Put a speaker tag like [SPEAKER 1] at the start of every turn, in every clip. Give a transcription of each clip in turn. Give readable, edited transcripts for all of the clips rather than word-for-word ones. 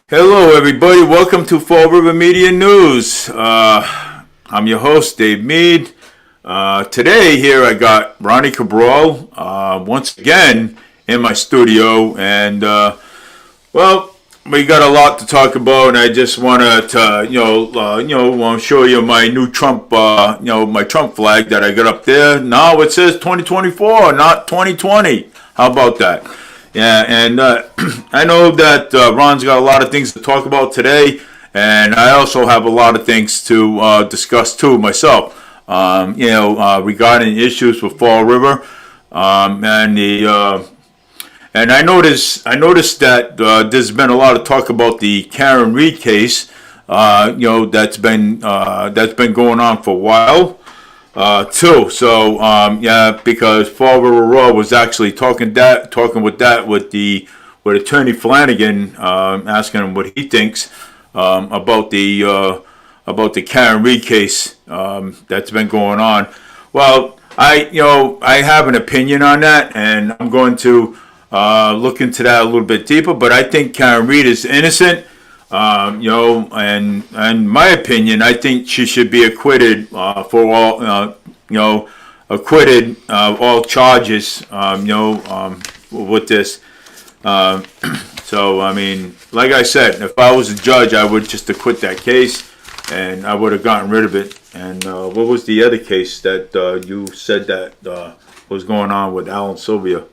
[SPEAKER 1] Hello, everybody. Welcome to Fall River Media News. I'm your host, Dave Mead. Today, here I got Ronnie Cabral once again in my studio, and well, we got a lot to talk about. And I just want to, show you my new Trump, my Trump flag that I got up there. Now it says 2024, not 2020. How about that? Yeah, and I know that Ron's got a lot of things to talk about today, and I also have a lot of things to discuss too myself. Regarding issues with Fall River, and I noticed that there's been a lot of talk about the Karen Reed case. That's been going on for a while. Too. So because Fall River Raw was actually talking with Attorney Flanagan, asking him what he thinks about the Karen Reed case that's been going on. Well, I have an opinion on that, and I'm going to look into that a little bit deeper. But I think Karen Reed is innocent. And my opinion, I think she should be acquitted for all, acquitted of all charges, with this. So, I mean, like I said, if I was a judge, I would just acquit that case, and I would have gotten rid of it. And what was the other case that you said that was going on with Alan Sylvia?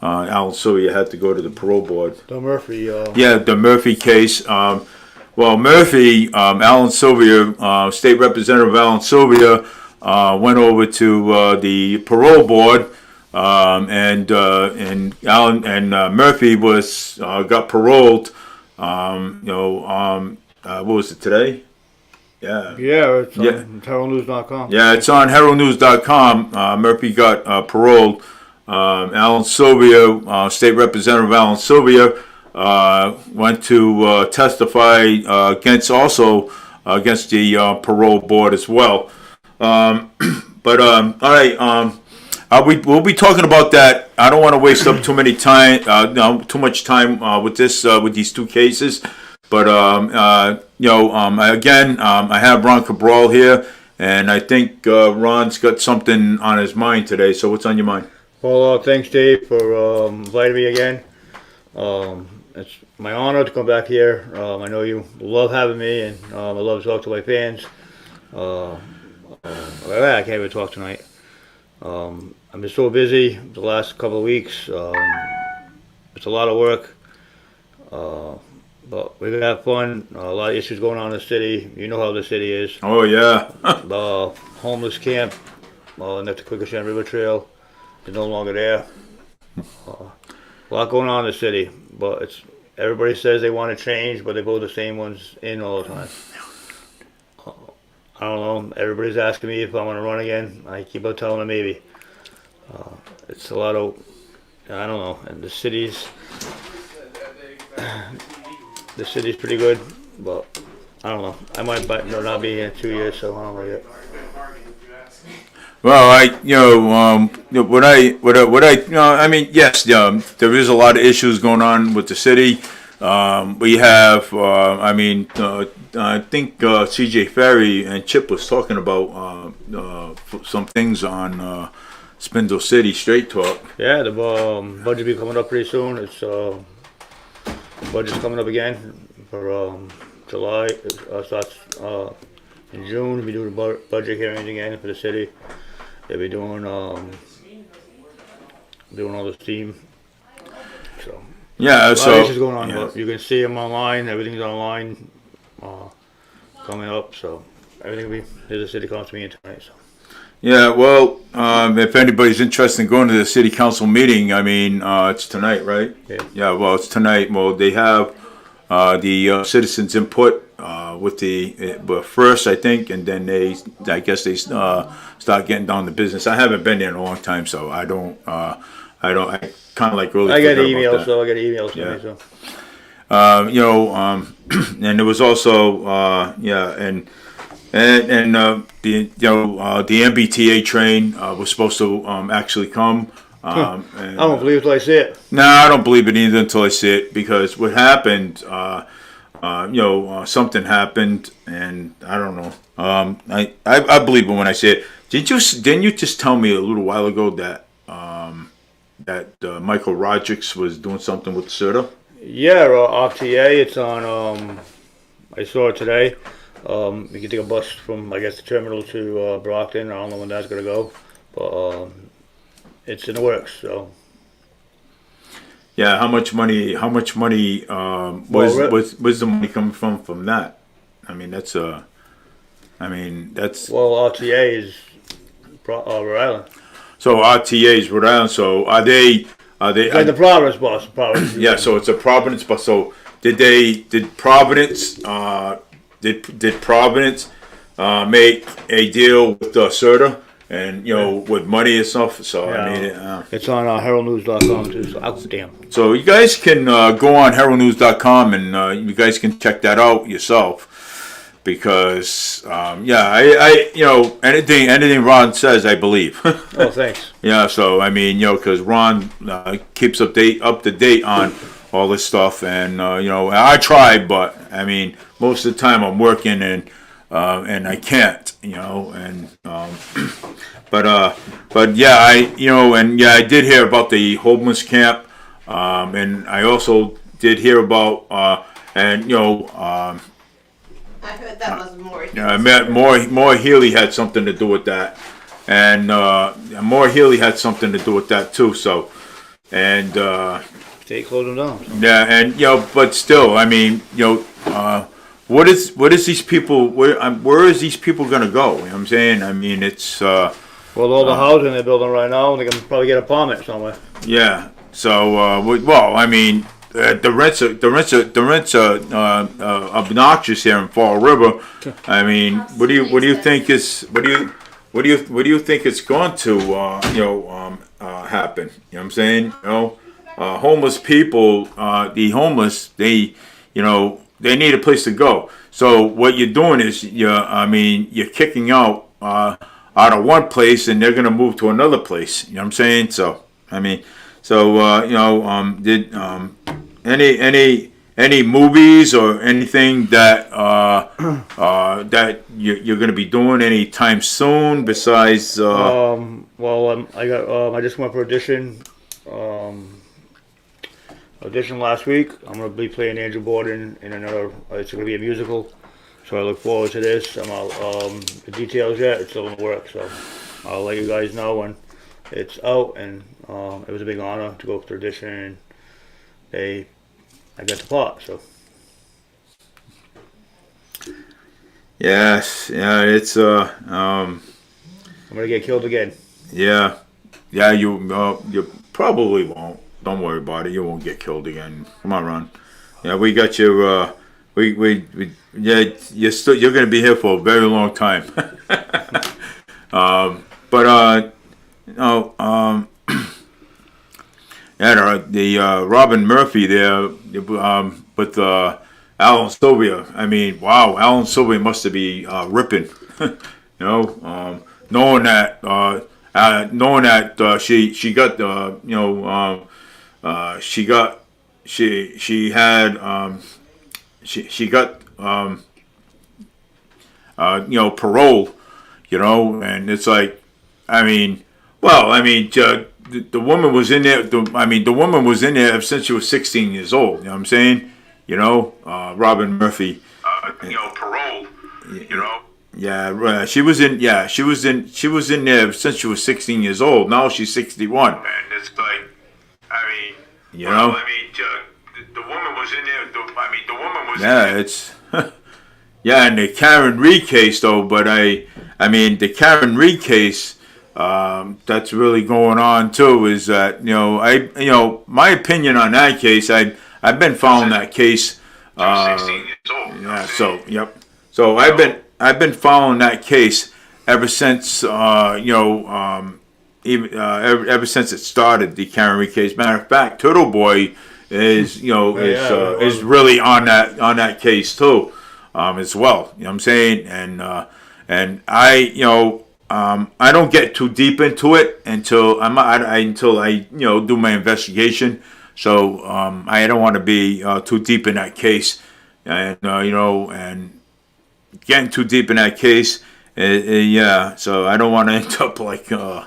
[SPEAKER 1] Alan Sylvia had to go to the parole board.
[SPEAKER 2] The Murphy.
[SPEAKER 1] Yeah, the Murphy case. Murphy, Alan Sylvia, State Representative Alan Sylvia, went over to the parole board, and Alan and Murphy was got paroled. What was it today? Yeah.
[SPEAKER 2] Yeah, it's on HeraldNews.com.
[SPEAKER 1] Yeah, it's on HeraldNews.com. Murphy got paroled. Alan Sylvia, State Representative Alan Sylvia, went to testify against the parole board as well. All right. We'll be talking about that. I don't want to waste up too much time with these two cases. But I have Ron Cabral here, and I think Ron's got something on his mind today. So what's on your mind?
[SPEAKER 2] Well, thanks, Dave, for inviting me again. It's my honor to come back here. I know you love having me, and I love to talk to my fans. I can't even talk tonight. I've been so busy the last couple of weeks. It's a lot of work, but we're gonna have fun. A lot of issues going on in the city. You know how the city is.
[SPEAKER 1] Oh yeah.
[SPEAKER 2] The homeless camp next to Quikasham River Trail is no longer there. A lot going on in the city, but everybody says they want to change, but they vote the same ones in all the time. I don't know. Everybody's asking me if I want to run again. I keep on telling them maybe. It's a lot of, I don't know. And the city's pretty good, but I don't know. I might not be here in 2 years, so I don't know yet.
[SPEAKER 1] Well, yes, there is a lot of issues going on with the city. We have, I think CJ Ferry and Chip was talking about some things on Spindle City Straight Talk.
[SPEAKER 2] Yeah, the budget will be coming up pretty soon. It's budget's coming up again for July. Starts in June. We'll be doing budget hearings again for the city. They'll be doing all the steam. So
[SPEAKER 1] yeah,
[SPEAKER 2] a lot
[SPEAKER 1] so
[SPEAKER 2] of issues going on.
[SPEAKER 1] yeah.
[SPEAKER 2] But you can see them online. Everything's online coming up. So everything will be. There's a city council meeting tonight. So.
[SPEAKER 1] Yeah, well, if anybody's interested in going to the city council meeting, it's tonight, right?
[SPEAKER 2] Yeah.
[SPEAKER 1] Yeah, well, it's tonight. Well, they have the citizens' input with the first, I think, and then I guess they start getting down to business. I haven't been there in a long time, so I kind of like really.
[SPEAKER 2] I get
[SPEAKER 1] forgot
[SPEAKER 2] emails,
[SPEAKER 1] about that.
[SPEAKER 2] so I get embeds.
[SPEAKER 1] Yeah.
[SPEAKER 2] So.
[SPEAKER 1] And there was also the MBTA train was supposed to actually come.
[SPEAKER 2] I don't believe it till I see it.
[SPEAKER 1] No, I don't believe it either until I see it, because what happened, something happened, and I don't know. I believe it when I say it. Didn't you just tell me a little while ago that Michael Rodriguez was doing something with CERTA?
[SPEAKER 2] Yeah, RTA. It's on. I saw it today. You can take a bus from, I guess, the terminal to Brockton. I don't know when that's gonna go, but it's in the works. So
[SPEAKER 1] Yeah, how much money? Was the money coming from that? I mean, that's
[SPEAKER 2] well, RTA is Rhode Island.
[SPEAKER 1] so RTA's Rhode Island. So are they?
[SPEAKER 2] It's like the Providence bus. Providence.
[SPEAKER 1] Yeah, so it's a Providence bus. So did Providence did Providence make a deal with CERTA and with money and stuff? So
[SPEAKER 2] Yeah.
[SPEAKER 1] I mean,
[SPEAKER 2] It's on heraldnews.com too. So damn.
[SPEAKER 1] so you guys can go on heraldnews.com and you guys can check that out yourself because I anything Ron says I believe.
[SPEAKER 2] Oh, thanks.
[SPEAKER 1] Yeah, so I mean, because Ron keeps up to date on all this stuff, and I try, but I mean, most of the time I'm working and I can't, but yeah, I did hear about the homeless camp, and I also did hear about
[SPEAKER 3] I heard that was more.
[SPEAKER 1] I met More Healy had something to do with that, and More Healy had something to do with that too. So, and
[SPEAKER 2] They closed them down.
[SPEAKER 1] yeah, and but still, I mean, what is these people? Where is these people gonna go? You know what I'm saying? I mean, it's
[SPEAKER 2] Well, all the housing they're building right now, they can probably get a apartment somewhere.
[SPEAKER 1] yeah. So well, I mean. The rents are obnoxious here in Fall River. I mean, what do you think is what do you think it's going to happen? You know what I'm saying? Homeless people, the homeless, they need a place to go. So what you're doing is you're kicking out of one place and they're gonna move to another place. You know what I'm saying? So I mean. So did any movies or anything that that you're going to be doing anytime soon besides?
[SPEAKER 2] I just went for audition last week. I'm gonna be playing Andrew Borden in another. It's gonna be a musical, so I look forward to this. The details yet. It's still in the works, so I'll let you guys know when it's out. And it was a big honor to go for the audition, and I got the part. So
[SPEAKER 1] Yes, yeah, it's
[SPEAKER 2] I'm gonna get killed again.
[SPEAKER 1] yeah, you probably won't. Don't worry about it. You won't get killed again. Come on, Ron. Yeah, we got your we yeah. You're gonna be here for a very long time. Yeah, the Robin Murphy there with Alan Sylvia. I mean, wow, Alan Sylvia must have been ripping, knowing that she got she got parole, and it's like, I mean, well, I mean, the woman was in there. The woman was in there since she was 16 years old. You know what I'm saying? Robin Murphy. Parole. Yeah, right. She was in there since she was 16 years old. Now she's 61. And it's like, I mean, the woman was in there. The woman was. Yeah, it's. Yeah, and the Karen Reed case though, but I mean the Karen Reed case. That's really going on too. Is that my opinion on that case? I've been following that case. 16 years old. Yeah. So yep. So I've been following that case ever since ever since it started, the Karen Reed case. Matter of fact, Turtle Boy is is really on that case too, as well. You know what I'm saying? And I don't get too deep into it until I do my investigation. So I don't want to be too deep in that case and and getting too deep in that case, yeah. So I don't want to end up like Turtle,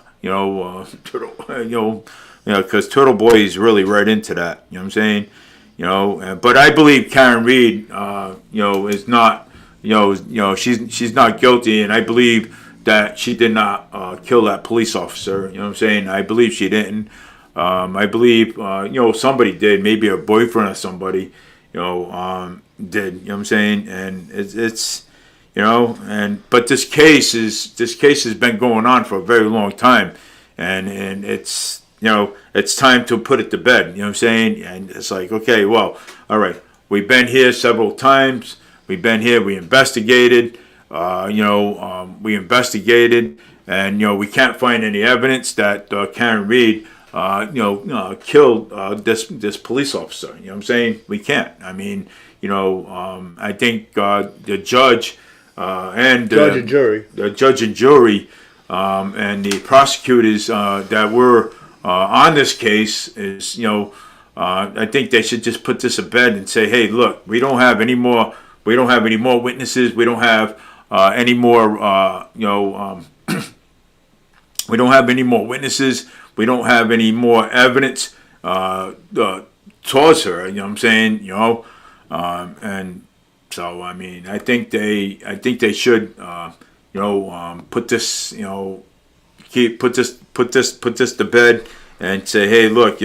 [SPEAKER 1] because Turtle Boy is really right into that. You know what I'm saying? But I believe Karen Reed, is not, she's not guilty, and I believe that she did not kill that police officer. You know what I'm saying? I believe she didn't. I believe, somebody did, maybe her boyfriend or somebody, did. You know what I'm saying? And it's but this case has been going on for a very long time, and it's it's time to put it to bed. You know what I'm saying? And it's like, okay, well, all right, we've been here several times. We've been here. We investigated. We investigated, and we can't find any evidence that Karen Reed, killed this police officer. You know what I'm saying? We can't. I mean, I think the judge and
[SPEAKER 2] Judge and jury.
[SPEAKER 1] the judge and jury, and the prosecutors that were on this case is, I think they should just put this to bed and say, hey, look, we don't have any more witnesses. We don't have any more, we don't have any more witnesses. We don't have any more evidence towards her. You know what I'm saying? And so I mean, I think they should, put this, put this to bed and say, hey, look,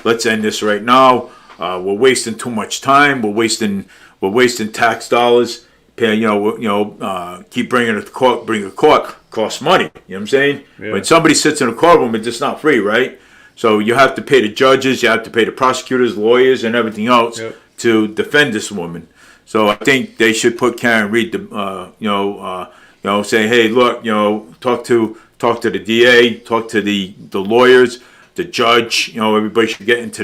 [SPEAKER 1] let's end this right now. We're wasting too much time. We're wasting tax dollars. Keep bringing it to court. Bring it to court costs money. You know what I'm saying?
[SPEAKER 2] Yeah.
[SPEAKER 1] When somebody sits in a courtroom, it's just not free, right? So you have to pay the judges, you have to pay the prosecutors, lawyers, and everything else to defend this woman. So I think they should put Karen Reed to, say, hey, look, talk to the DA, talk to the lawyers, the judge. Everybody should get into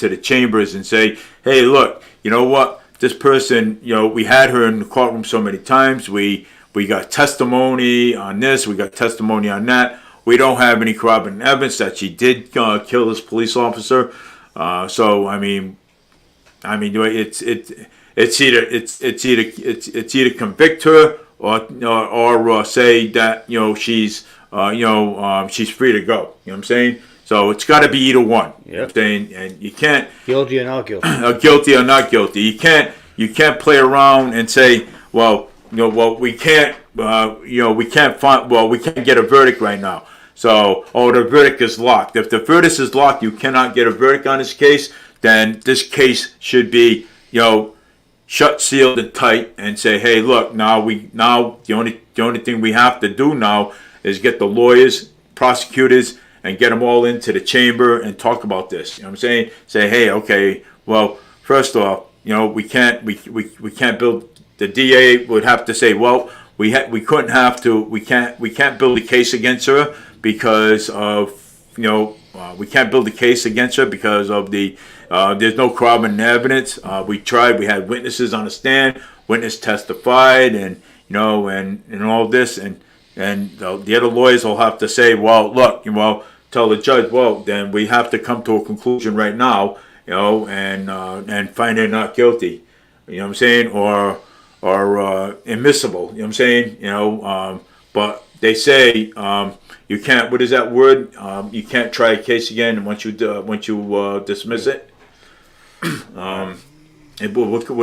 [SPEAKER 1] the chambers and say, hey, look, you know what? This person, we had her in the courtroom so many times. We got testimony on this. We got testimony on that. We don't have any corroborating evidence that she did kill this police officer. So I mean, it's either convict her or say that she's free to go. You know what I'm saying? So it's got to be either one. You know what I'm saying? And you can't
[SPEAKER 2] Guilty or not guilty.
[SPEAKER 1] Guilty or not guilty. You can't play around and say, we can't get a verdict right now. So, the verdict is locked. If the verdict is locked, you cannot get a verdict on this case. Then this case should be, shut, sealed, and tight, and say, hey, look, the only thing we have to do now is get the lawyers, prosecutors, and get them all into the chamber and talk about this. You know what I'm saying? Say, hey, okay, well, first off, we can't build. The DA would have to say, well, we can't build a case against her because of we can't build a case against her because of the there's no corroborating evidence. We tried. We had witnesses on the stand. Witness testified, and and all this, and the other lawyers will have to say, well, look, tell the judge, well, then we have to come to a conclusion right now, and find her not guilty. You know what I'm saying? Or admissible. You know what I'm saying? But they say you can't. What is that word? You can't try a case again once you dismiss it. What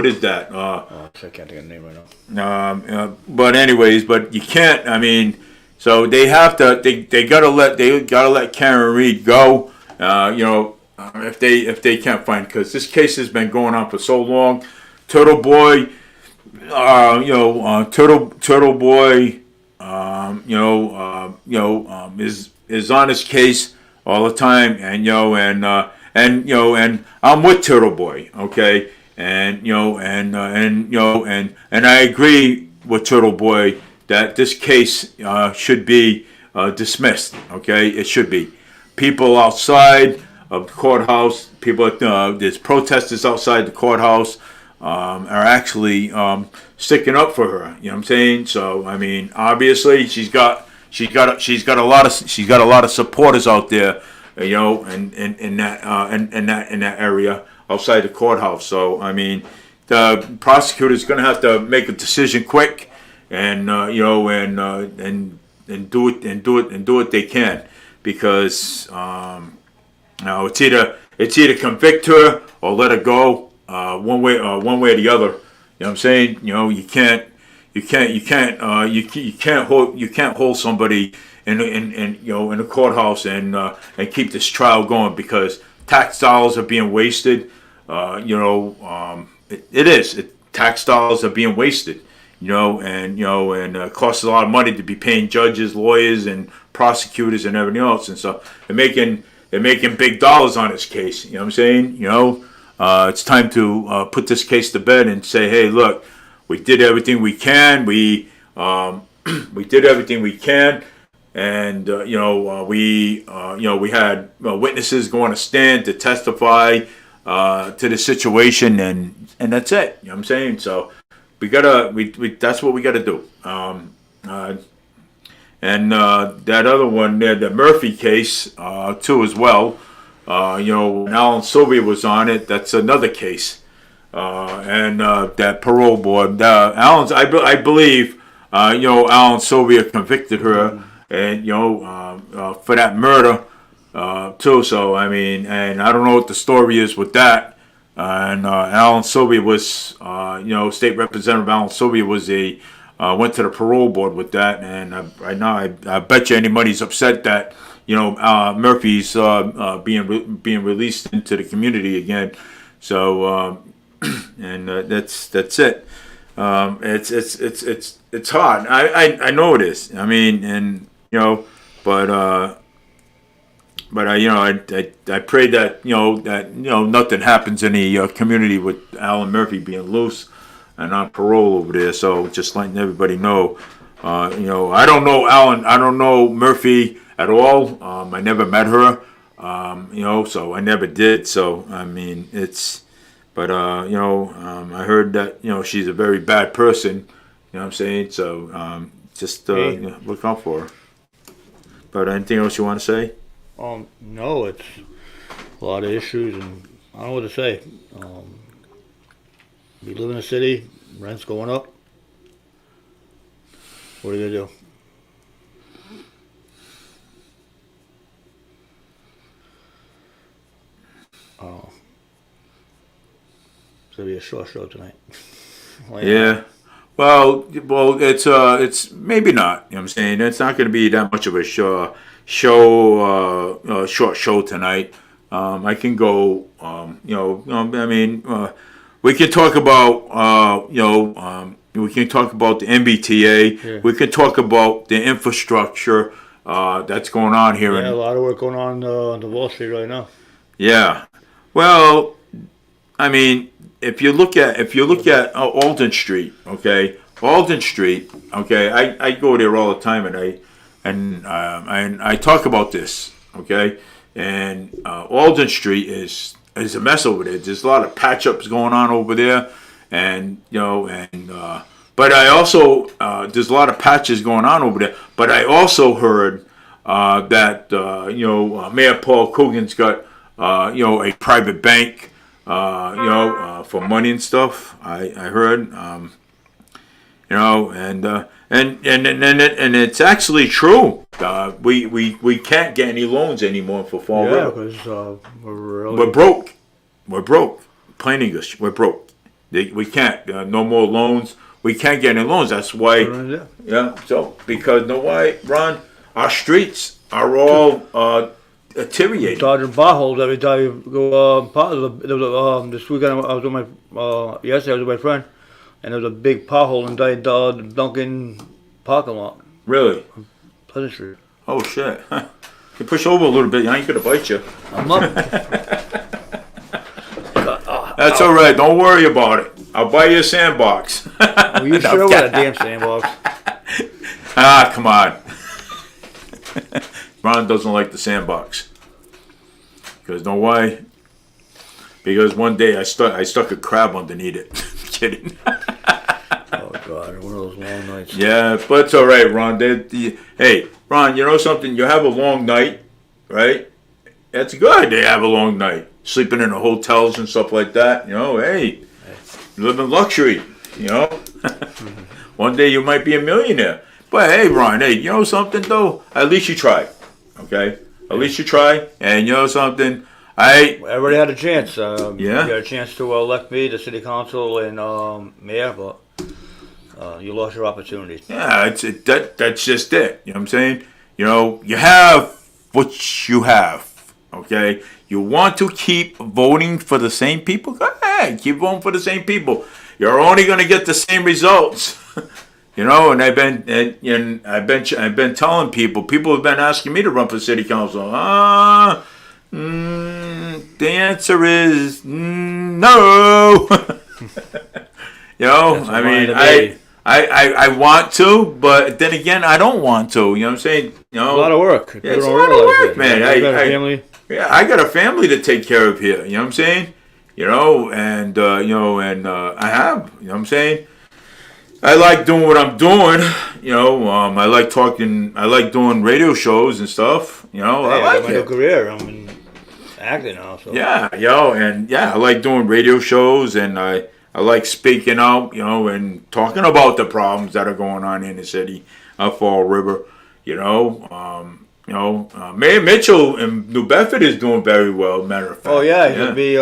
[SPEAKER 1] is that?
[SPEAKER 2] I can't think of the name right now.
[SPEAKER 1] But anyways, but you can't. I mean, so they have to. They gotta let Karen Reed go. If they can't find, because this case has been going on for so long. Turtle Boy, Turtle Boy, is on his case all the time, and I'm with Turtle Boy, okay, and I agree with Turtle Boy that this case should be dismissed, okay, it should be. People outside of the courthouse, there's protesters outside the courthouse. Are actually sticking up for her. You know what I'm saying? So I mean, obviously she's got a lot of supporters out there. In that area outside the courthouse. So I mean, the prosecutor's going to have to make a decision quick, and and do what they can, because it's either convict her or let her go, one way or the other. You know what I'm saying? You can't hold somebody in a courthouse and keep this trial going, because tax dollars are being wasted. Tax dollars are being wasted. And it costs a lot of money to be paying judges, lawyers, and prosecutors and everything else, and so they're making big dollars on this case. You know what I'm saying? It's time to put this case to bed and say, hey, look, we did everything we can. We did everything we can, and we had witnesses go on a stand to testify to the situation, and that's it. You know what I'm saying? So that's what we gotta do. That other one there, the Murphy case, too, as well. Alan Sylvia was on it. That's another case. And that parole board, I believe, Alan Sylvia convicted her, and for that murder, too. So I mean, and I don't know what the story is with that. And Alan Sylvia was, State Representative Alan Sylvia was went to the parole board with that, and I bet you anybody's upset that Murphy's being released into the community again. So and that's it. It's hard. I know it is. I mean, and but I pray that nothing happens in the community with Alan Murphy being loose and on parole over there. So just letting everybody know, I don't know Murphy at all. I never met her, so I never did. So I mean, I heard that she's a very bad person. You know what I'm saying? So just look out for her. But anything else you want to say?
[SPEAKER 2] No, it's a lot of issues, and I don't know what to say. We live in a city, rent's going up. What are you gonna do? It's gonna be a short show tonight.
[SPEAKER 1] Yeah. Well, it's maybe not. You know what I'm saying? It's not going to be that much of a short show tonight. I can go. I mean, we can talk about. We can talk about the MBTA.
[SPEAKER 2] Yeah.
[SPEAKER 1] We can talk about the infrastructure that's going on here.
[SPEAKER 2] Yeah, a lot of work going on the Wall Street right now.
[SPEAKER 1] Yeah. Well, I mean, if you look at Alden Street, okay, I go there all the time, and I talk about this, okay, and Alden Street is a mess over there. There's a lot of patch ups going on over there, and but I also there's a lot of patches going on over there. But I also heard that Mayor Paul Coogan's got a private bank. For money and stuff. I heard, and it's actually true. We can't get any loans anymore for Fall River.
[SPEAKER 2] Because
[SPEAKER 1] We're broke. Plain English, we're broke. We can't. No more loans. We can't get any loans. That's why. Yeah. So because why, Ron? Our streets are all deteriorating.
[SPEAKER 2] Dodging potholes every time you go. This weekend I was with my yesterday I was with my friend, and there was a big pothole in the Dunkin' parking lot.
[SPEAKER 1] Really?
[SPEAKER 2] Pleasant Street.
[SPEAKER 1] Oh shit! You push over a little bit. I ain't gonna bite you.
[SPEAKER 2] I'm up.
[SPEAKER 1] That's all right. Don't worry about it. I'll buy you a sandbox.
[SPEAKER 2] Well, you sure with a damn sandbox.
[SPEAKER 1] Come on. Ron doesn't like the sandbox. Because know why? Because one day I stuck a crab underneath it. Kidding.
[SPEAKER 2] Oh God, one of those long nights.
[SPEAKER 1] Yeah, but it's all right, Ron. Hey, Ron, you know something? You have a long night, right? It's good to have a long night. Sleeping in the hotels and stuff like that. Hey. live in luxury, you know. One day you might be a millionaire. But hey, Ron, hey, you know something though? At least you tried, okay? At least you tried, and you know something?
[SPEAKER 2] Everybody had a chance.
[SPEAKER 1] Yeah.
[SPEAKER 2] You got a chance to elect me to city council and mayor, but you lost your opportunities.
[SPEAKER 1] Yeah, that's just it. You know what I'm saying? You know, you have what you have, okay? You want to keep voting for the same people? Go ahead, keep voting for the same people. You're only going to get the same results. You know, and I've been telling people have been asking me to run for city council. The answer is no. You know,
[SPEAKER 2] That's
[SPEAKER 1] I
[SPEAKER 2] a
[SPEAKER 1] mean,
[SPEAKER 2] mind
[SPEAKER 1] I want to, but then again, I don't want to. You know what I'm saying? You know,
[SPEAKER 2] A lot of work.
[SPEAKER 1] Yeah, it's
[SPEAKER 2] People
[SPEAKER 1] a
[SPEAKER 2] don't
[SPEAKER 1] lot of
[SPEAKER 2] realize
[SPEAKER 1] work,
[SPEAKER 2] it.
[SPEAKER 1] man.
[SPEAKER 2] You got a family.
[SPEAKER 1] Yeah, I got a family to take care of here. You know what I'm saying? You know, and I have. You know what I'm saying? I like doing what I'm doing. You know, I like talking. I like doing radio shows and stuff. You know,
[SPEAKER 2] Hey,
[SPEAKER 1] I like
[SPEAKER 2] got my new
[SPEAKER 1] it.
[SPEAKER 2] career. I'm in acting now. So.
[SPEAKER 1] Yeah, I like doing radio shows, and I like speaking out. You know, and talking about the problems that are going on in the city of Fall River. You know, Mayor Mitchell in New Bedford is doing very well. Matter of fact.
[SPEAKER 2] Oh yeah, he's gonna be.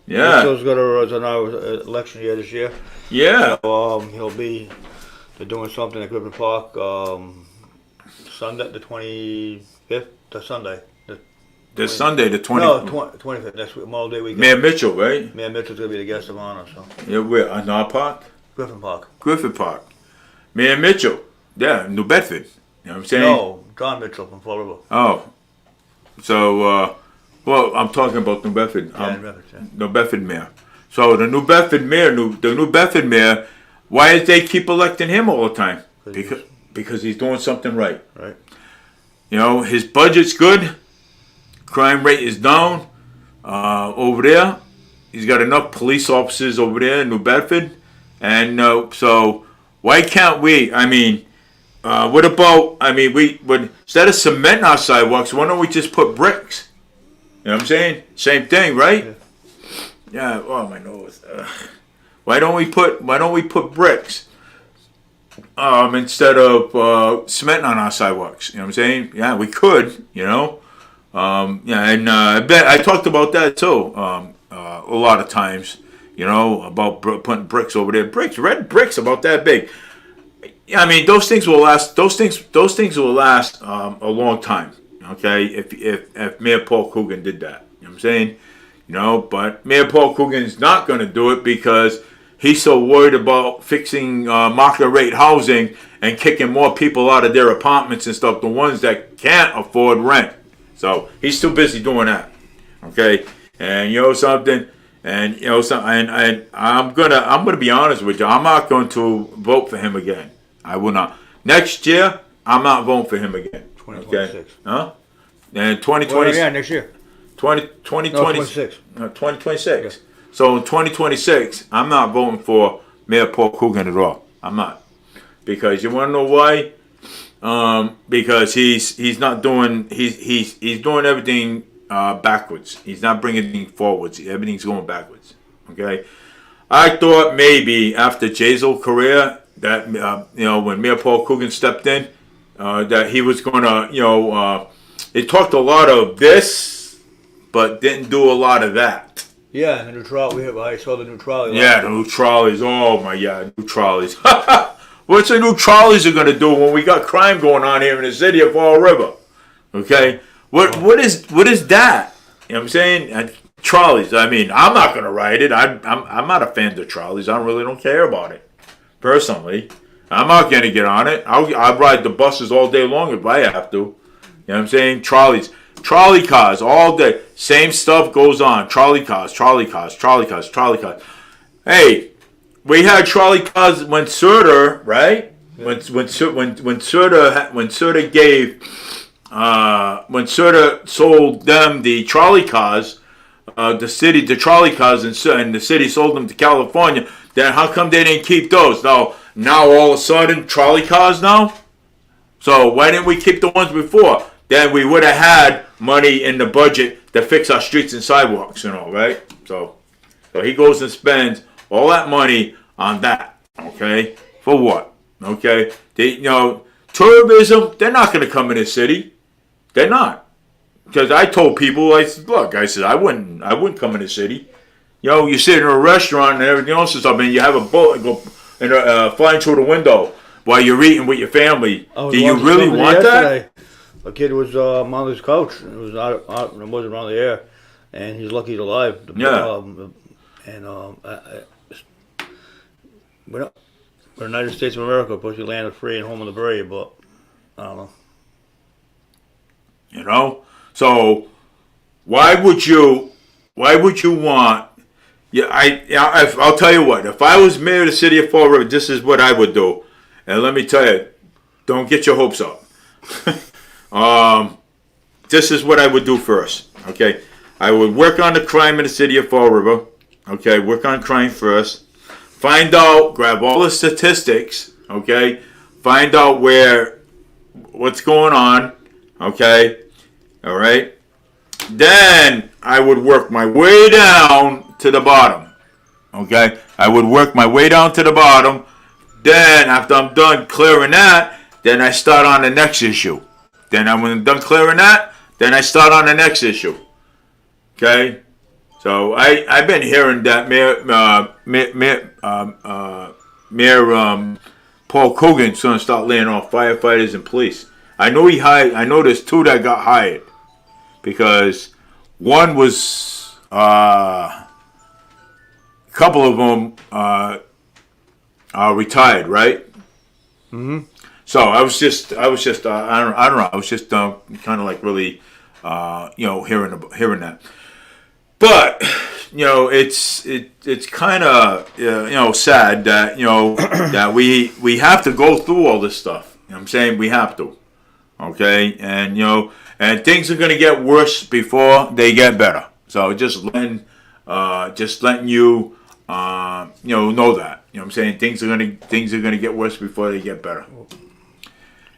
[SPEAKER 1] Yeah.
[SPEAKER 2] Mitchell's got a election year this year.
[SPEAKER 1] Yeah.
[SPEAKER 2] So, they're doing something at Griffin Park. Sunday, the 25th. The Sunday.
[SPEAKER 1] This Sunday, the 20th.
[SPEAKER 2] No, 25th. That's Memorial Day weekend.
[SPEAKER 1] Mayor Mitchell, right?
[SPEAKER 2] Mayor Mitchell's gonna be the guest of honor. So
[SPEAKER 1] Yeah, where? On our park?
[SPEAKER 2] Griffin Park.
[SPEAKER 1] Griffith Park. Mayor Mitchell. Yeah, New Bedford. You know what I'm saying?
[SPEAKER 2] No, John Mitchell from Fall River.
[SPEAKER 1] Oh. So, well, I'm talking about New Bedford.
[SPEAKER 2] Yeah, in Bedford, yeah.
[SPEAKER 1] New Bedford mayor. So the New Bedford mayor, why did they keep electing him all the time? Because he's doing something right.
[SPEAKER 2] Right.
[SPEAKER 1] You know, his budget's good. Crime rate is down over there. He's got enough police officers over there in New Bedford. And so why can't we, I mean, what about, I mean, we would, instead of cementing our sidewalks, why don't we just put bricks? You know what I'm saying? Same thing, right? Yeah, oh my nose. Why don't we put bricks instead of cement on our sidewalks? You know what I'm saying? Yeah, we could, you know. Yeah, and I talked about that too a lot of times, you know, about putting bricks over there. Bricks, red bricks about that big. Yeah, I mean, those things will last. Those things will last a long time. Okay, if Mayor Paul Coogan did that, you know what I'm saying? You know, but Mayor Paul Coogan's not going to do it because he's so worried about fixing market rate housing and kicking more people out of their apartments and stuff, the ones that can't afford rent. So he's too busy doing that. Okay, and you know something, and you know something, and I'm gonna be honest with you. I'm not going to vote for him again. I will not. Next year, I'm not voting for him again.
[SPEAKER 2] 2026.
[SPEAKER 1] Okay? Huh? And 2020.
[SPEAKER 2] Well, yeah, next year.
[SPEAKER 1] 2020.
[SPEAKER 2] No, 26.
[SPEAKER 1] 2026. So in 2026, I'm not voting for Mayor Paul Coogan at all. I'm not, because you want to know why? Because he's not doing he's doing everything backwards. He's not bringing anything forwards. Everything's going backwards. Okay, I thought maybe after Jazel career that you know, when Mayor Paul Coogan stepped in, that he was gonna, you know, he talked a lot of this, but didn't do a lot of that.
[SPEAKER 2] Yeah, the new trolley. I saw the new trolley.
[SPEAKER 1] Yeah, the new trolleys. Oh my God, new trolleys. What's the new trolleys are going to do when we got crime going on here in the city of Fall River? Okay, what is that? You know what I'm saying? Trolleys. I mean, I'm not going to ride it. I'm not a fan of trolleys. I really don't care about it personally. I'm not going to get on it. I'll ride the buses all day long if I have to. You know what I'm saying? Trolleys. Trolley cars all day. Same stuff goes on. Trolley cars. Hey, we had trolley cars when Sutter, right? Yeah. When Sutter sold them the trolley cars, the trolley cars, and the city sold them to California. Then how come they didn't keep those? Now all of a sudden trolley cars now. So why didn't we keep the ones before? Then we would have had money in the budget to fix our streets and sidewalks, you know, right? So he goes and spends all that money on that, okay? For what? Okay? Tourism, they're not going to come in the city. They're not. Because I told people, I said, look, I wouldn't come in the city. You sit in a restaurant and everything else is up, and you have a bullet go and flying through the window while you're eating with your family. Do you really want that?
[SPEAKER 2] A kid was on his couch. It was it wasn't on the air, and he's lucky he's alive.
[SPEAKER 1] Yeah.
[SPEAKER 2] We're the United States of America, supposed to land free and home of the brave, but I don't know.
[SPEAKER 1] So why would you want? Yeah, I'll tell you what. If I was mayor of the city of Fall River, this is what I would do. And let me tell you, don't get your hopes up. This is what I would do first. Okay, I would work on the crime in the city of Fall River. Okay, work on crime first. Find out, grab all the statistics. Okay, find out what's going on. Okay, all right. Then I would work my way down to the bottom. Okay, I would work my way down to the bottom. Then after I'm done clearing that, then I start on the next issue. Then when I'm done clearing that, then I start on the next issue. Okay, so I've been hearing that Mayor Paul Coogan's going to start laying off firefighters and police. I know there's 2 that got hired because one was a couple of them retired, right? Mm-hmm. So I was just I don't know. I was just kind of like really hearing that. But it's kind of sad that that we have to go through all this stuff. I'm saying we have to. Okay, and and things are going to get worse before they get better. So just letting you know that. I'm saying things are gonna get worse before they get better.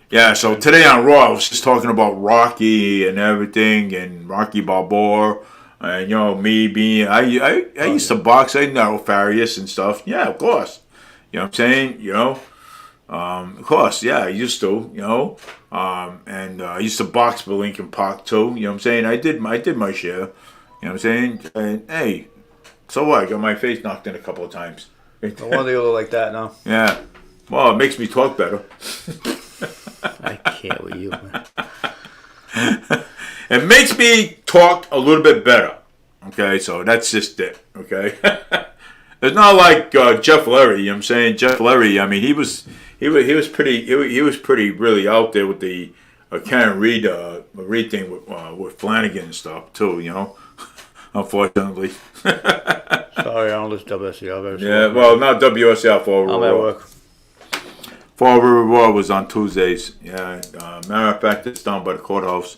[SPEAKER 1] Yeah, so today on Raw I was just talking about Rocky and everything and Rocky Balboa and me being I used to box, I know Farias and stuff. Yeah, of course. What I'm saying? Of course, yeah, I used to, and I used to box for Lincoln Park too. What I'm saying? I did my share. What I'm saying? And hey, so what? I got my face knocked in a couple of times.
[SPEAKER 2] No wonder you look like that now.
[SPEAKER 1] Yeah. Well, it makes me talk better.
[SPEAKER 2] I can't with you, man.
[SPEAKER 1] It makes me talk a little bit better. Okay, so that's just it. Okay. It's not like Jeff Larry. I'm saying Jeff Larry. I mean, he was pretty really out there with the Karen Reed thing with Flanagan and stuff too. Unfortunately.
[SPEAKER 2] Sorry, I don't listen to WSCR.
[SPEAKER 1] Yeah, well, not WSCR. Fall River.
[SPEAKER 2] I'm at work.
[SPEAKER 1] Fall River Raw was on Tuesdays. Yeah, matter of fact, it's down by the courthouse.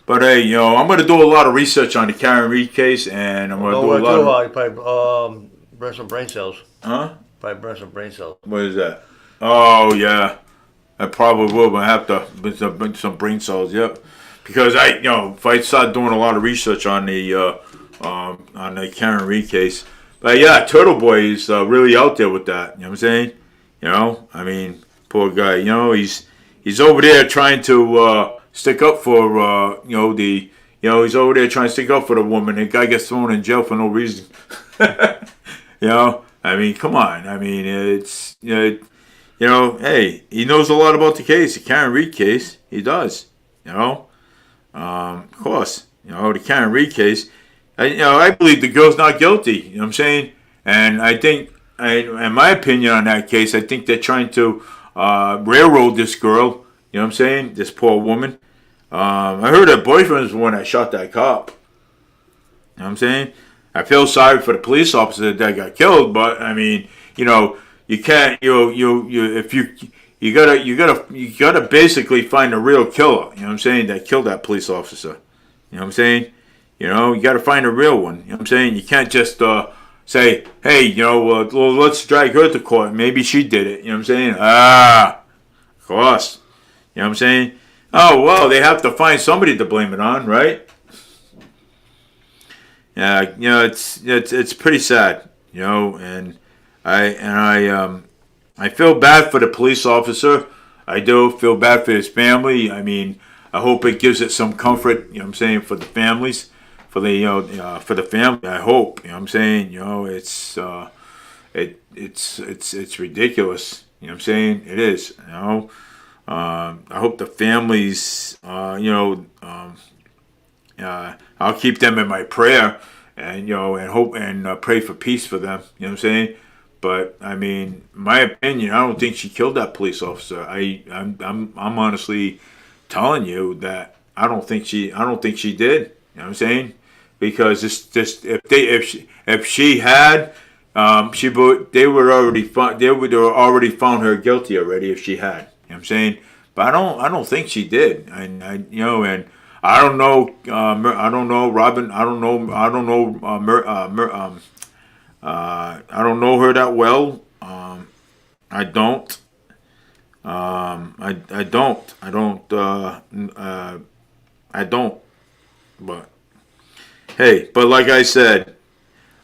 [SPEAKER 1] But hey, I'm going to do a lot of research on the Karen Reed case, and I'm going to do a lot of.
[SPEAKER 2] Probably burn some brain cells.
[SPEAKER 1] Huh?
[SPEAKER 2] Probably burn some brain cells.
[SPEAKER 1] What is that? Oh yeah, I probably will. But I have to burn some brain cells. Yep. Because if I start doing a lot of research on the Karen Reed case, but yeah, Turtle Boy is really out there with that. You know what I'm saying? I mean, poor guy. He's over there trying to stick up for he's over there trying to stick up for the woman. The guy gets thrown in jail for no reason. I mean, come on. I mean, it's hey, he knows a lot about the case, the Karen Reed case. He does. Of course, the Karen Reed case. I believe the girl's not guilty. You know what I'm saying? And I think, in my opinion on that case, I think they're trying to railroad this girl. You know what I'm saying? This poor woman. I heard her boyfriend was the one that shot that cop. You know what I'm saying? I feel sorry for the police officer that got killed, but I mean, you can't. You gotta basically find the real killer. You know what I'm saying? That killed that police officer. You know what I'm saying? You gotta find a real one. You know what I'm saying? You can't just say, hey, well, let's drag her to court. Maybe she did it. You know what I'm saying? Of course. You know what I'm saying? Oh, well, they have to find somebody to blame it on, right? Yeah, it's pretty sad, and I feel bad for the police officer. I do feel bad for his family. I mean, I hope it gives it some comfort. You know what I'm saying, for the families, for the for the family. I hope. You know what I'm saying. It's ridiculous. You know what I'm saying. It is. I hope the families. I'll keep them in my prayer, and and hope and pray for peace for them. You know what I'm saying. But I mean, my opinion, I don't think she killed that police officer. I'm honestly telling you that I don't think she did. You know what I'm saying? Because if she had, they were already found her guilty already if she had. You know what I'm saying? But I don't think she did. And I don't know, Robin. I don't know her that well. I don't. I don't. But hey, but like I said,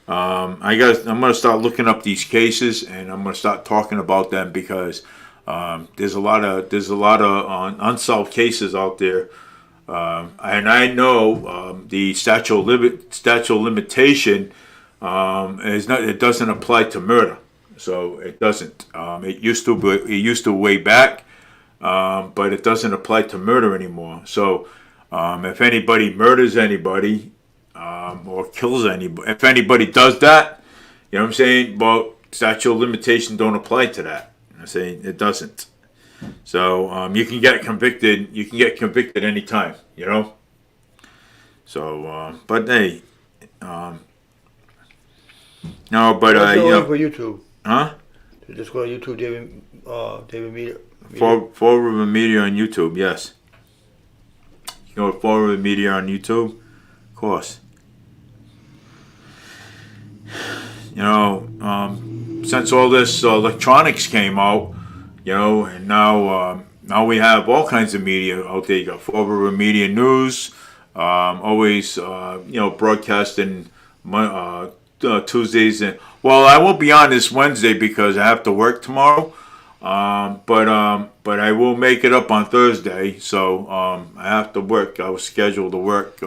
[SPEAKER 1] I'm gonna start looking up these cases, and I'm gonna start talking about them because there's a lot of unsolved cases out there. And I know the statute of limitation it doesn't apply to murder, so it doesn't. It used to way back, but it doesn't apply to murder anymore. So if anybody murders anybody or kills anybody, if anybody does that, you know what I'm saying? Well, statute of limitation don't apply to that. I'm saying it doesn't. So you can get convicted. You can get convicted anytime. So, but hey, no, but
[SPEAKER 2] for YouTube.
[SPEAKER 1] Huh?
[SPEAKER 2] Just go to YouTube, David Media.
[SPEAKER 1] Fall River Media on YouTube. Yes. You go to Fall River Media on YouTube, of course. Since all this electronics came out. And now we have all kinds of media out there. You got Fall River Media News, always broadcasting Tuesdays. And well, I won't be on this Wednesday because I have to work tomorrow. But I will make it up on Thursday. So I have to work. I was scheduled to work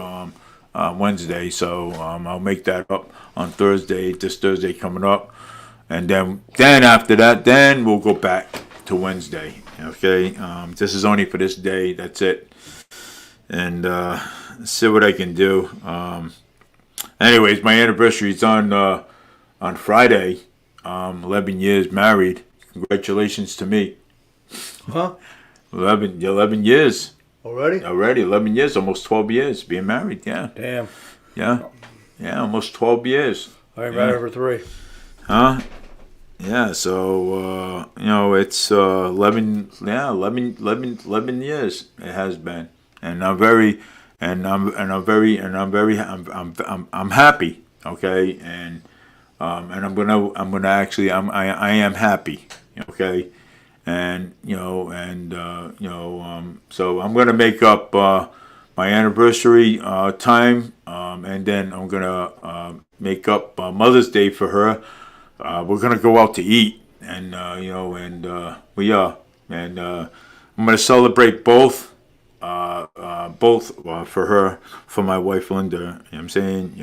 [SPEAKER 1] Wednesday, so I'll make that up on Thursday. This Thursday coming up, and then after that, then we'll go back to Wednesday. Okay, this is only for this day. That's it, and see what I can do. Anyways, my anniversary is on Friday. 11 years married. Congratulations to me.
[SPEAKER 2] Huh?
[SPEAKER 1] 11 years.
[SPEAKER 2] Already?
[SPEAKER 1] Already 11 years, almost 12 years being married. Yeah.
[SPEAKER 2] Damn.
[SPEAKER 1] Yeah, almost 12 years.
[SPEAKER 2] I ain't married for 3.
[SPEAKER 1] Huh? Yeah, so it's 11 years it has been, and I'm happy, okay, and I am happy, okay, and so I'm gonna make up my anniversary time, and then I'm gonna make up Mother's Day for her. We're gonna go out to eat, and we are, and I'm gonna celebrate both for her, for my wife Linda. You know what I'm saying?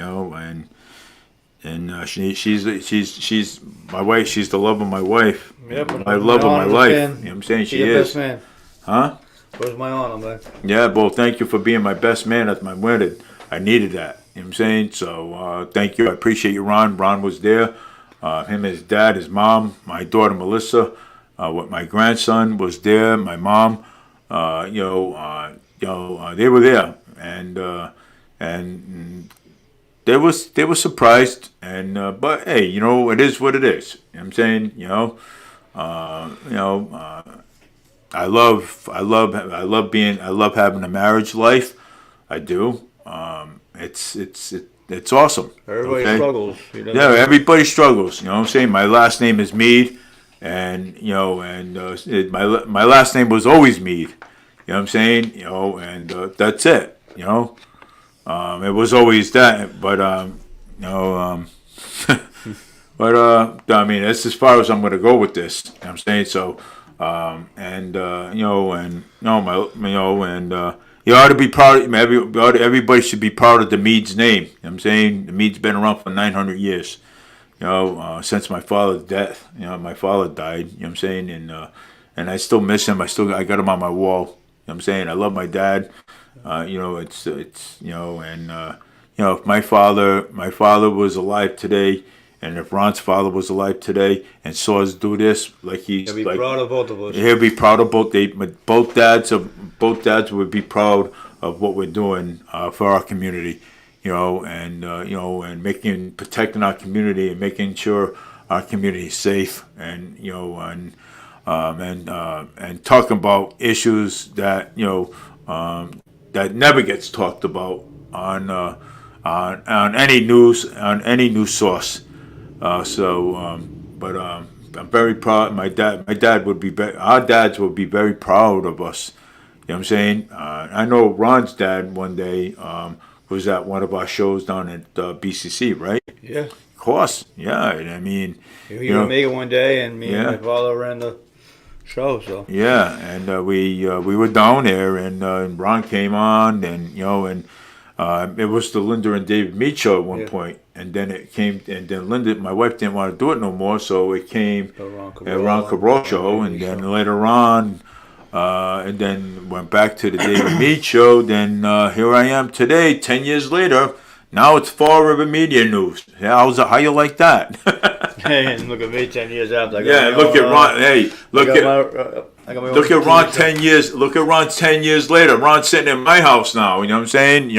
[SPEAKER 1] And she's my wife. She's the love of my wife.
[SPEAKER 2] Yep,
[SPEAKER 1] my love of my life.
[SPEAKER 2] Man.
[SPEAKER 1] You know what I'm saying? She
[SPEAKER 2] You're
[SPEAKER 1] is.
[SPEAKER 2] best man.
[SPEAKER 1] Huh?
[SPEAKER 2] Where's my honor, man?
[SPEAKER 1] Yeah, well, thank you for being my best man at my wedding. I needed that. You know what I'm saying? So thank you. I appreciate you, Ron. Ron was there. Him, his dad, his mom, my daughter Melissa, with my grandson was there. My mom, they were there, and they were surprised. And but hey, it is what it is. You know what I'm saying? I love having a marriage life. I do. It's awesome.
[SPEAKER 2] Everybody
[SPEAKER 1] okay?
[SPEAKER 2] struggles.
[SPEAKER 1] Yeah, everybody struggles. You know what I'm saying? My last name is Mead, and my last name was always Mead. You know what I'm saying? And that's it. It was always that. But But I mean, that's as far as I'm going to go with this. You know what I'm saying so. You ought to be proud. Everybody should be proud of the Meads name. You know what I'm saying the Meads been around for 900 years. Since my father's death. My father died. You know what I'm saying, and I still miss him. I got him on my wall. You know what I'm saying I love my dad. If my father was alive today, and if Ron's father was alive today and saw us do this, like
[SPEAKER 2] He'll be proud of both of us.
[SPEAKER 1] he'll be proud of both dads. Both dads would be proud of what we're doing for our community. And protecting our community and making sure our community is safe, and talking about issues that that never gets talked about on any news source. I'm very proud. Our dads would be very proud of us. You know what I'm saying? I know Ron's dad one day was at one of our shows down at BCC, right?
[SPEAKER 2] Yeah.
[SPEAKER 1] Of course, yeah. I mean,
[SPEAKER 2] He would make it one day, and me and my father ran the show. So
[SPEAKER 1] yeah, and we were down there, and Ron came on, and it was the Linda and David Mead show at one point, and then Linda, my wife, didn't want to do it no more, so it came
[SPEAKER 2] the
[SPEAKER 1] Ron Cabral show, and then later on, and then went back to the David Mead show. Then here I am today, 10 years later. Now it's Fall River Media News. Yeah, how you like that?
[SPEAKER 2] Hey, and look at me 10 years after.
[SPEAKER 1] Look at Ron. Hey, look at Ron 10 years. Look at Ron 10 years later. Ron's sitting in my house now. You know what I'm saying?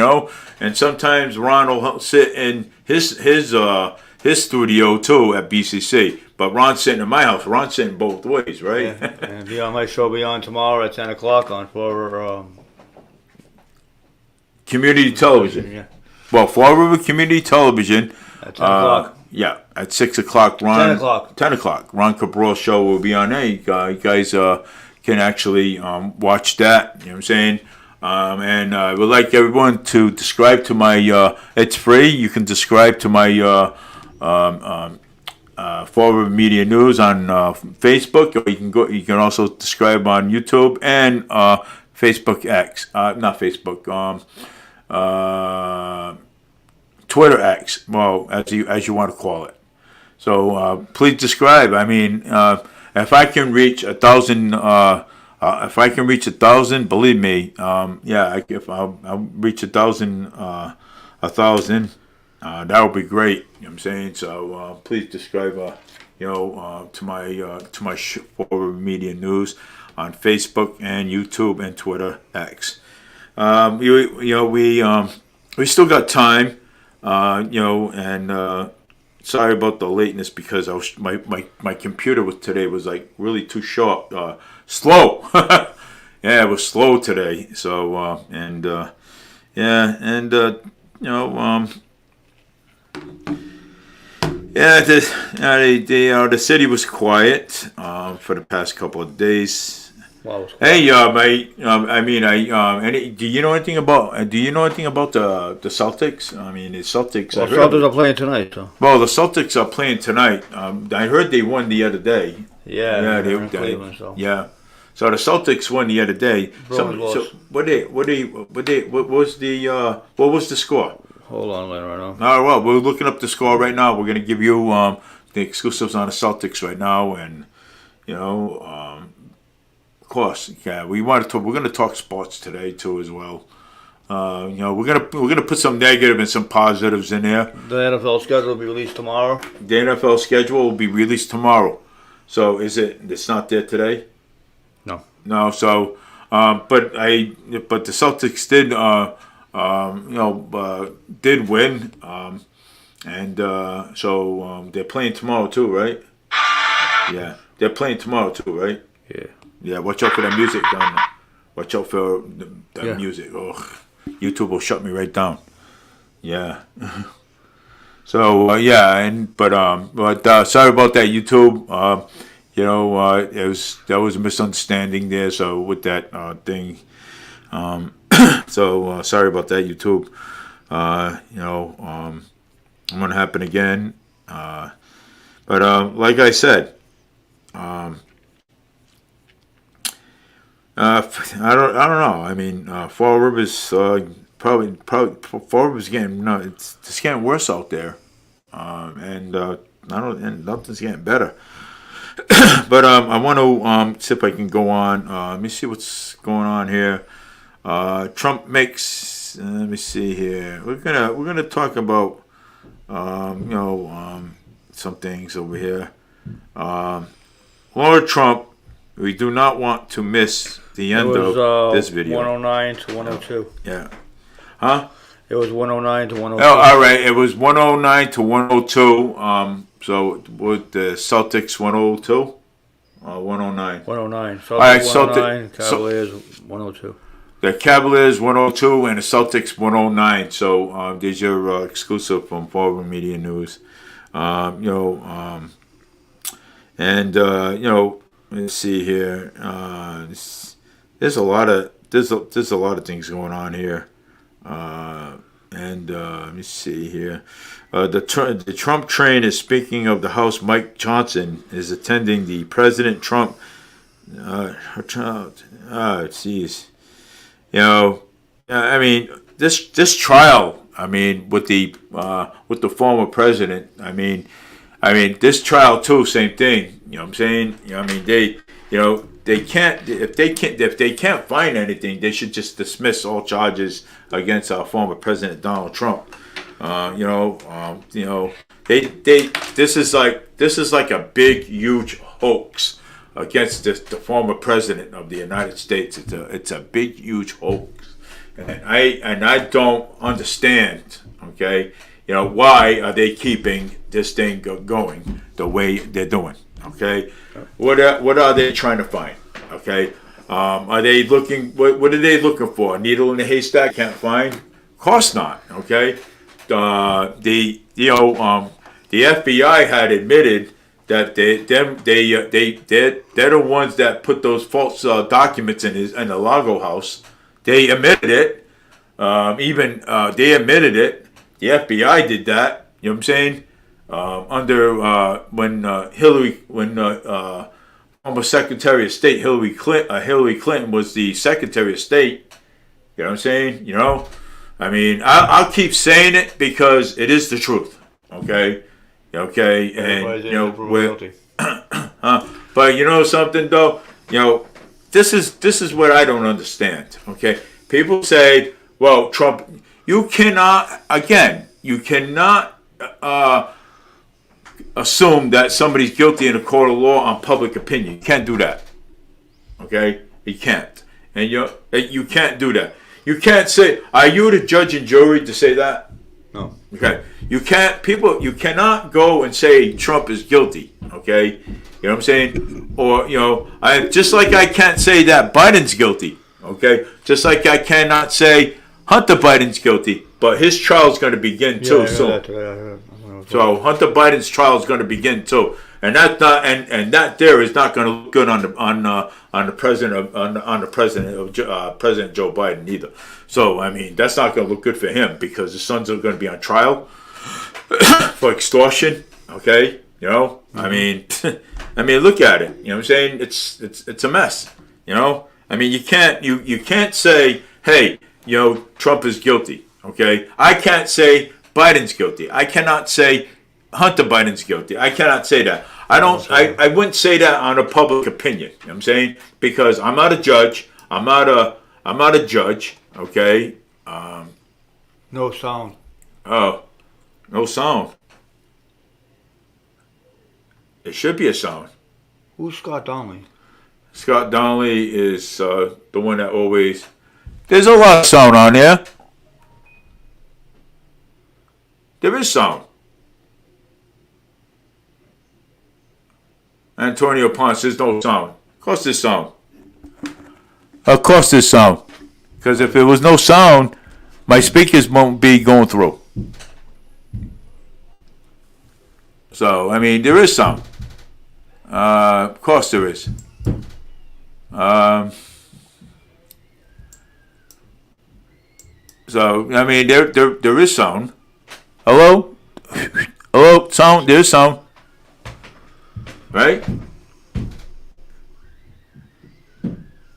[SPEAKER 1] And sometimes Ron will sit in his studio too at BCC. But Ron's sitting in my house. Ron's sitting both ways, right?
[SPEAKER 2] Yeah. And be on my show. Be on tomorrow at 10 o'clock on for
[SPEAKER 1] community television.
[SPEAKER 2] Yeah.
[SPEAKER 1] Well, Fall River Community Television.
[SPEAKER 2] At 10 o'clock.
[SPEAKER 1] Yeah, at 6 o'clock.
[SPEAKER 2] 10 o'clock.
[SPEAKER 1] 10 o'clock. Ron Cabral show will be on there. You guys can actually watch that. You know what I'm saying? And I would like everyone to subscribe to my. It's free. You can subscribe to my Fall River Media News on Facebook, or you can also subscribe on YouTube and Facebook X. Not Facebook. Twitter X, well, as you want to call it. So please subscribe. I mean, if I can reach 1,000, believe me, if I'll reach 1,000, that would be great. You know what I'm saying? So please subscribe. To my Fall Media News on Facebook and YouTube and Twitter X. We still got time. Sorry about the lateness because my computer today was like really too short, slow. Yeah, it was slow today. So the city was quiet for the past couple of days.
[SPEAKER 2] Wow.
[SPEAKER 1] Hey, do you know anything about the Celtics? I mean, the Celtics.
[SPEAKER 2] Well, Celtics are playing tonight, so.
[SPEAKER 1] Well, the Celtics are playing tonight. I heard they won the other day.
[SPEAKER 2] Yeah, they're in Cleveland, so.
[SPEAKER 1] Yeah. So the Celtics won the other day. So what was the score?
[SPEAKER 2] Hold on, later right now.
[SPEAKER 1] All right, well, we're looking up the score right now. We're gonna give you the exclusives on the Celtics right now, and of course, yeah, we're going to talk sports today too as well. We're gonna put some negative and some positives in there.
[SPEAKER 2] The NFL schedule will be released tomorrow.
[SPEAKER 1] The NFL schedule will be released tomorrow. So it's not there today?
[SPEAKER 2] No.
[SPEAKER 1] No. So, but the Celtics did win, so they're playing tomorrow too, right? Yeah, they're playing tomorrow too, right?
[SPEAKER 2] Yeah.
[SPEAKER 1] Yeah, watch out for that music down there. Watch out for that music. Oh, YouTube will shut me right down. Yeah. So but sorry about that, YouTube. There was a misunderstanding there. So with that thing, sorry about that, YouTube. It won't happen again. But like I said, I don't know. I mean, Fall River's probably Fall River's getting no, it's just getting worse out there, and I don't, and nothing's getting better. But I want to see if I can go on. Let me see what's going on here. Trump makes. Let me see here. We're gonna talk about some things over here. Laura Trump. We do not want to miss the
[SPEAKER 2] It
[SPEAKER 1] end
[SPEAKER 2] was
[SPEAKER 1] of this video.
[SPEAKER 2] 109 to 102.
[SPEAKER 1] Yeah. Huh?
[SPEAKER 2] It was 109 to 102.
[SPEAKER 1] Oh, all right. It was 109 to 102. So with the Celtics 102, 109.
[SPEAKER 2] 109. Celtics
[SPEAKER 1] right,
[SPEAKER 2] 109,
[SPEAKER 1] so-
[SPEAKER 2] Cavaliers 102.
[SPEAKER 1] The Cavaliers 102 and the Celtics 109. So there's your exclusive from Forward Media News. Let's see here. There's a lot of things going on here. Let me see here. The Trump train is speaking of the House. Mike Johnson is attending the President Trump. Jeez. I mean, this trial. I mean, with the former president. I mean, this trial too. Same thing. You know what I'm saying? I mean, they can't if they can't find anything, they should just dismiss all charges against our former president Donald Trump. This is like a big huge hoax against the former president of the United States. It's a big huge hoax, and I don't understand. Okay, why are they keeping this thing going the way they're doing? Okay, what are they trying to find? Okay, are they looking? What are they looking for? A needle in a haystack? Can't find? Of course not. Okay, the FBI had admitted that they're the ones that put those false documents in the Lago house. They admitted it. They admitted it. The FBI did that. You know what I'm saying? When former Secretary of State Hillary Clinton was the Secretary of State. You know what I'm saying? I mean, I'll keep saying it because it is the truth. Okay, and
[SPEAKER 2] guilty.
[SPEAKER 1] but you know something though, this is what I don't understand. Okay, people say, well, Trump, you cannot assume that somebody's guilty in a court of law on public opinion. You can't do that. Okay? You can't. And you can't do that. You can't say, are you the judge and jury to say that?
[SPEAKER 2] No.
[SPEAKER 1] Okay. You cannot go and say Trump is guilty. Okay? You know what I'm saying? Or, just like I can't say that Biden's guilty. Okay? Just like I cannot say Hunter Biden's guilty. But his trial's going to begin too soon. So Hunter Biden's trial is going to begin too, and that's not that there is not going to look good on the president of President Joe Biden either. So I mean that's not going to look good for him because his sons are going to be on trial for extortion. Okay, I mean look at it. You know what I'm saying? It's a mess. I mean you can't say hey Trump is guilty. Okay, I can't say Biden's guilty. I cannot say Hunter Biden's guilty. I cannot say that. I wouldn't say that on a public opinion. You know what I'm saying? Because I'm not a judge. I'm not a judge. Okay.
[SPEAKER 2] No sound.
[SPEAKER 1] Oh, no sound. There should be a sound.
[SPEAKER 2] Who's Scott Donnelly?
[SPEAKER 1] Scott Donnelly is the one that always. There's a lot of sound on there. There is sound. Antonio Ponce, there's no sound. Of course there's sound. Of course there's sound. Because if there was no sound, my speakers won't be going through. So, I mean, there is sound. Of course there is. So, I mean, there is sound. Hello? Hello? Sound? There's sound. right?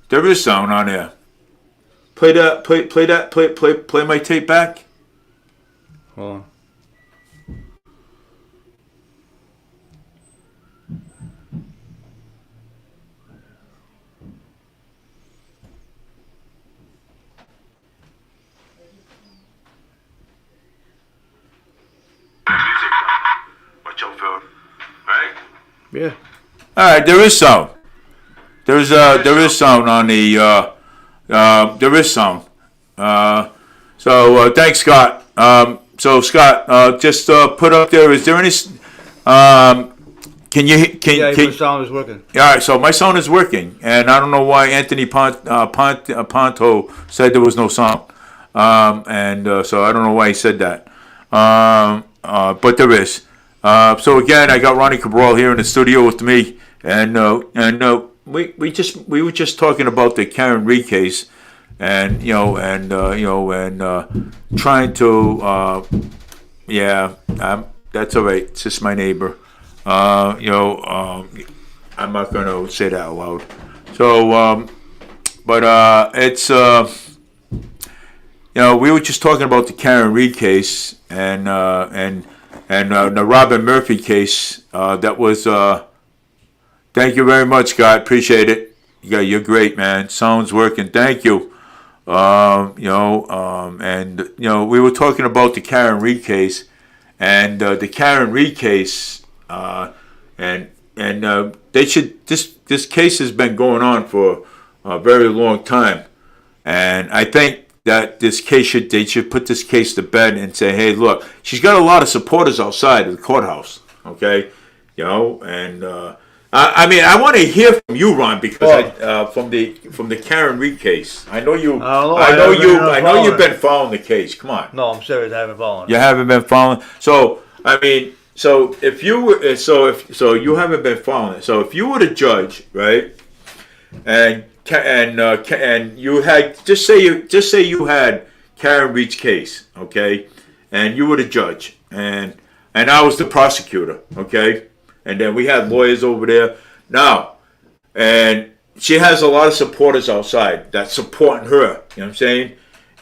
[SPEAKER 1] There is sound on there. Play that. Play my tape back.
[SPEAKER 2] Hold on.
[SPEAKER 1] Watch out for, right?
[SPEAKER 2] Yeah.
[SPEAKER 1] All right, there is sound. There is sound on the. There is sound. So thanks, Scott. So Scott, just put up there. Is there any? Can you?
[SPEAKER 2] Yeah,
[SPEAKER 1] Can
[SPEAKER 2] the sound is working.
[SPEAKER 1] all right, so my sound is working, and I don't know why Anthony Ponto said there was no sound, and so I don't know why he said that, but there is. So again, I got Ronnie Cabral here in the studio with me, and we were just talking about the Karen Reed case, and trying to that's all right. It's just my neighbor. I'm not going to say that out loud. So, it's we were just talking about the Karen Reed case and the Robin Murphy case. That was. Thank you very much, Scott. Appreciate it. Yeah, you're great, man. Sounds working. Thank you. We were talking about the Karen Reed case, and the Karen Reed case. They should. This case has been going on for a very long time, and I think that they should put this case to bed and say, hey, look, she's got a lot of supporters outside of the courthouse, okay, I want to hear from you, Ron, because from the Karen Reed case, I know you. I know you've been following the case. Come on.
[SPEAKER 2] No, I'm serious. I haven't followed it.
[SPEAKER 1] You haven't been following. So if you were, so you haven't been following it. So if you were the judge, right, and you had just say you had Karen Reed's case, okay, and you were the judge, and I was the prosecutor, okay, and then we had lawyers over there now, and she has a lot of supporters outside that's supporting her. You know what I'm saying,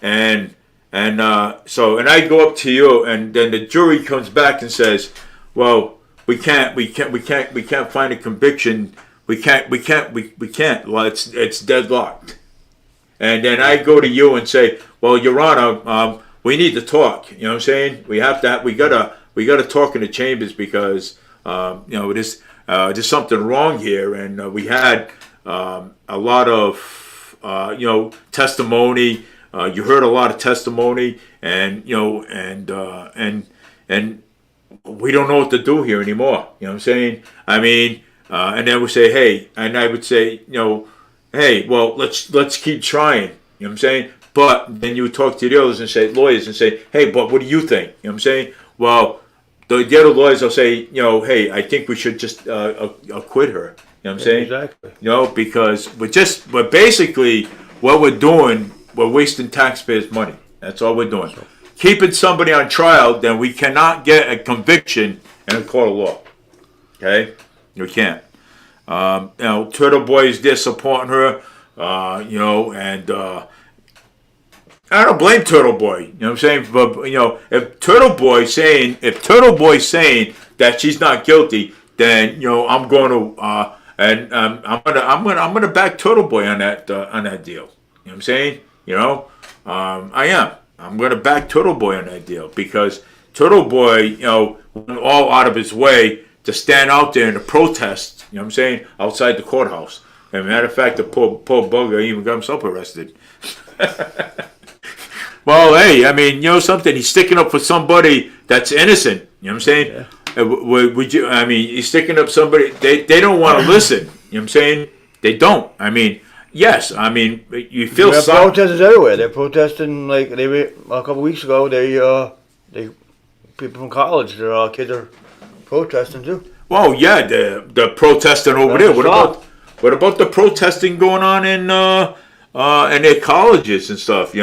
[SPEAKER 1] and I go up to you, and then the jury comes back and says, well, we can't find a conviction. We can't. Well, it's deadlocked. And then I go to you and say, well, Your Honor, we need to talk. You know what I'm saying? We gotta talk in the chambers because there's something wrong here, and we had a lot of testimony. You heard a lot of testimony, and we don't know what to do here anymore. You know what I'm saying? I mean, and then we say, hey, and I would say, hey, well, let's keep trying. You know what I'm saying? But then you would talk to the others and say, lawyers, and say, hey, but what do you think? You know what I'm saying? Well, the other lawyers will say, hey, I think we should just acquit her. You know what I'm saying?
[SPEAKER 2] Exactly.
[SPEAKER 1] Because we're basically what we're doing. We're wasting taxpayers' money. That's all we're doing. Keeping somebody on trial, then we cannot get a conviction in a court of law. Okay? You can't. Turtle Boy is there supporting her, and I don't blame Turtle Boy. You know what I'm saying? But if Turtle Boy's saying that she's not guilty, then I'm going to I'm gonna back Turtle Boy on that deal. You know what I'm saying? I am. I'm going to back Turtle Boy on that deal because Turtle Boy, went all out of his way to stand out there and to protest, you know what I'm saying, outside the courthouse. As a matter of fact, the poor bugger even got himself arrested. Well, hey, I mean, something, he's sticking up for somebody that's innocent, you know what I'm saying? Yeah. He's sticking up somebody, they don't want to listen, you know what I'm saying? They don't. I mean, yes, I mean, you feel
[SPEAKER 2] there are protesters everywhere. They're protesting like they were a couple weeks ago. They people from college, their kids are protesting too.
[SPEAKER 1] Well, yeah, the protesting over there. What about the protesting going on in their colleges and stuff?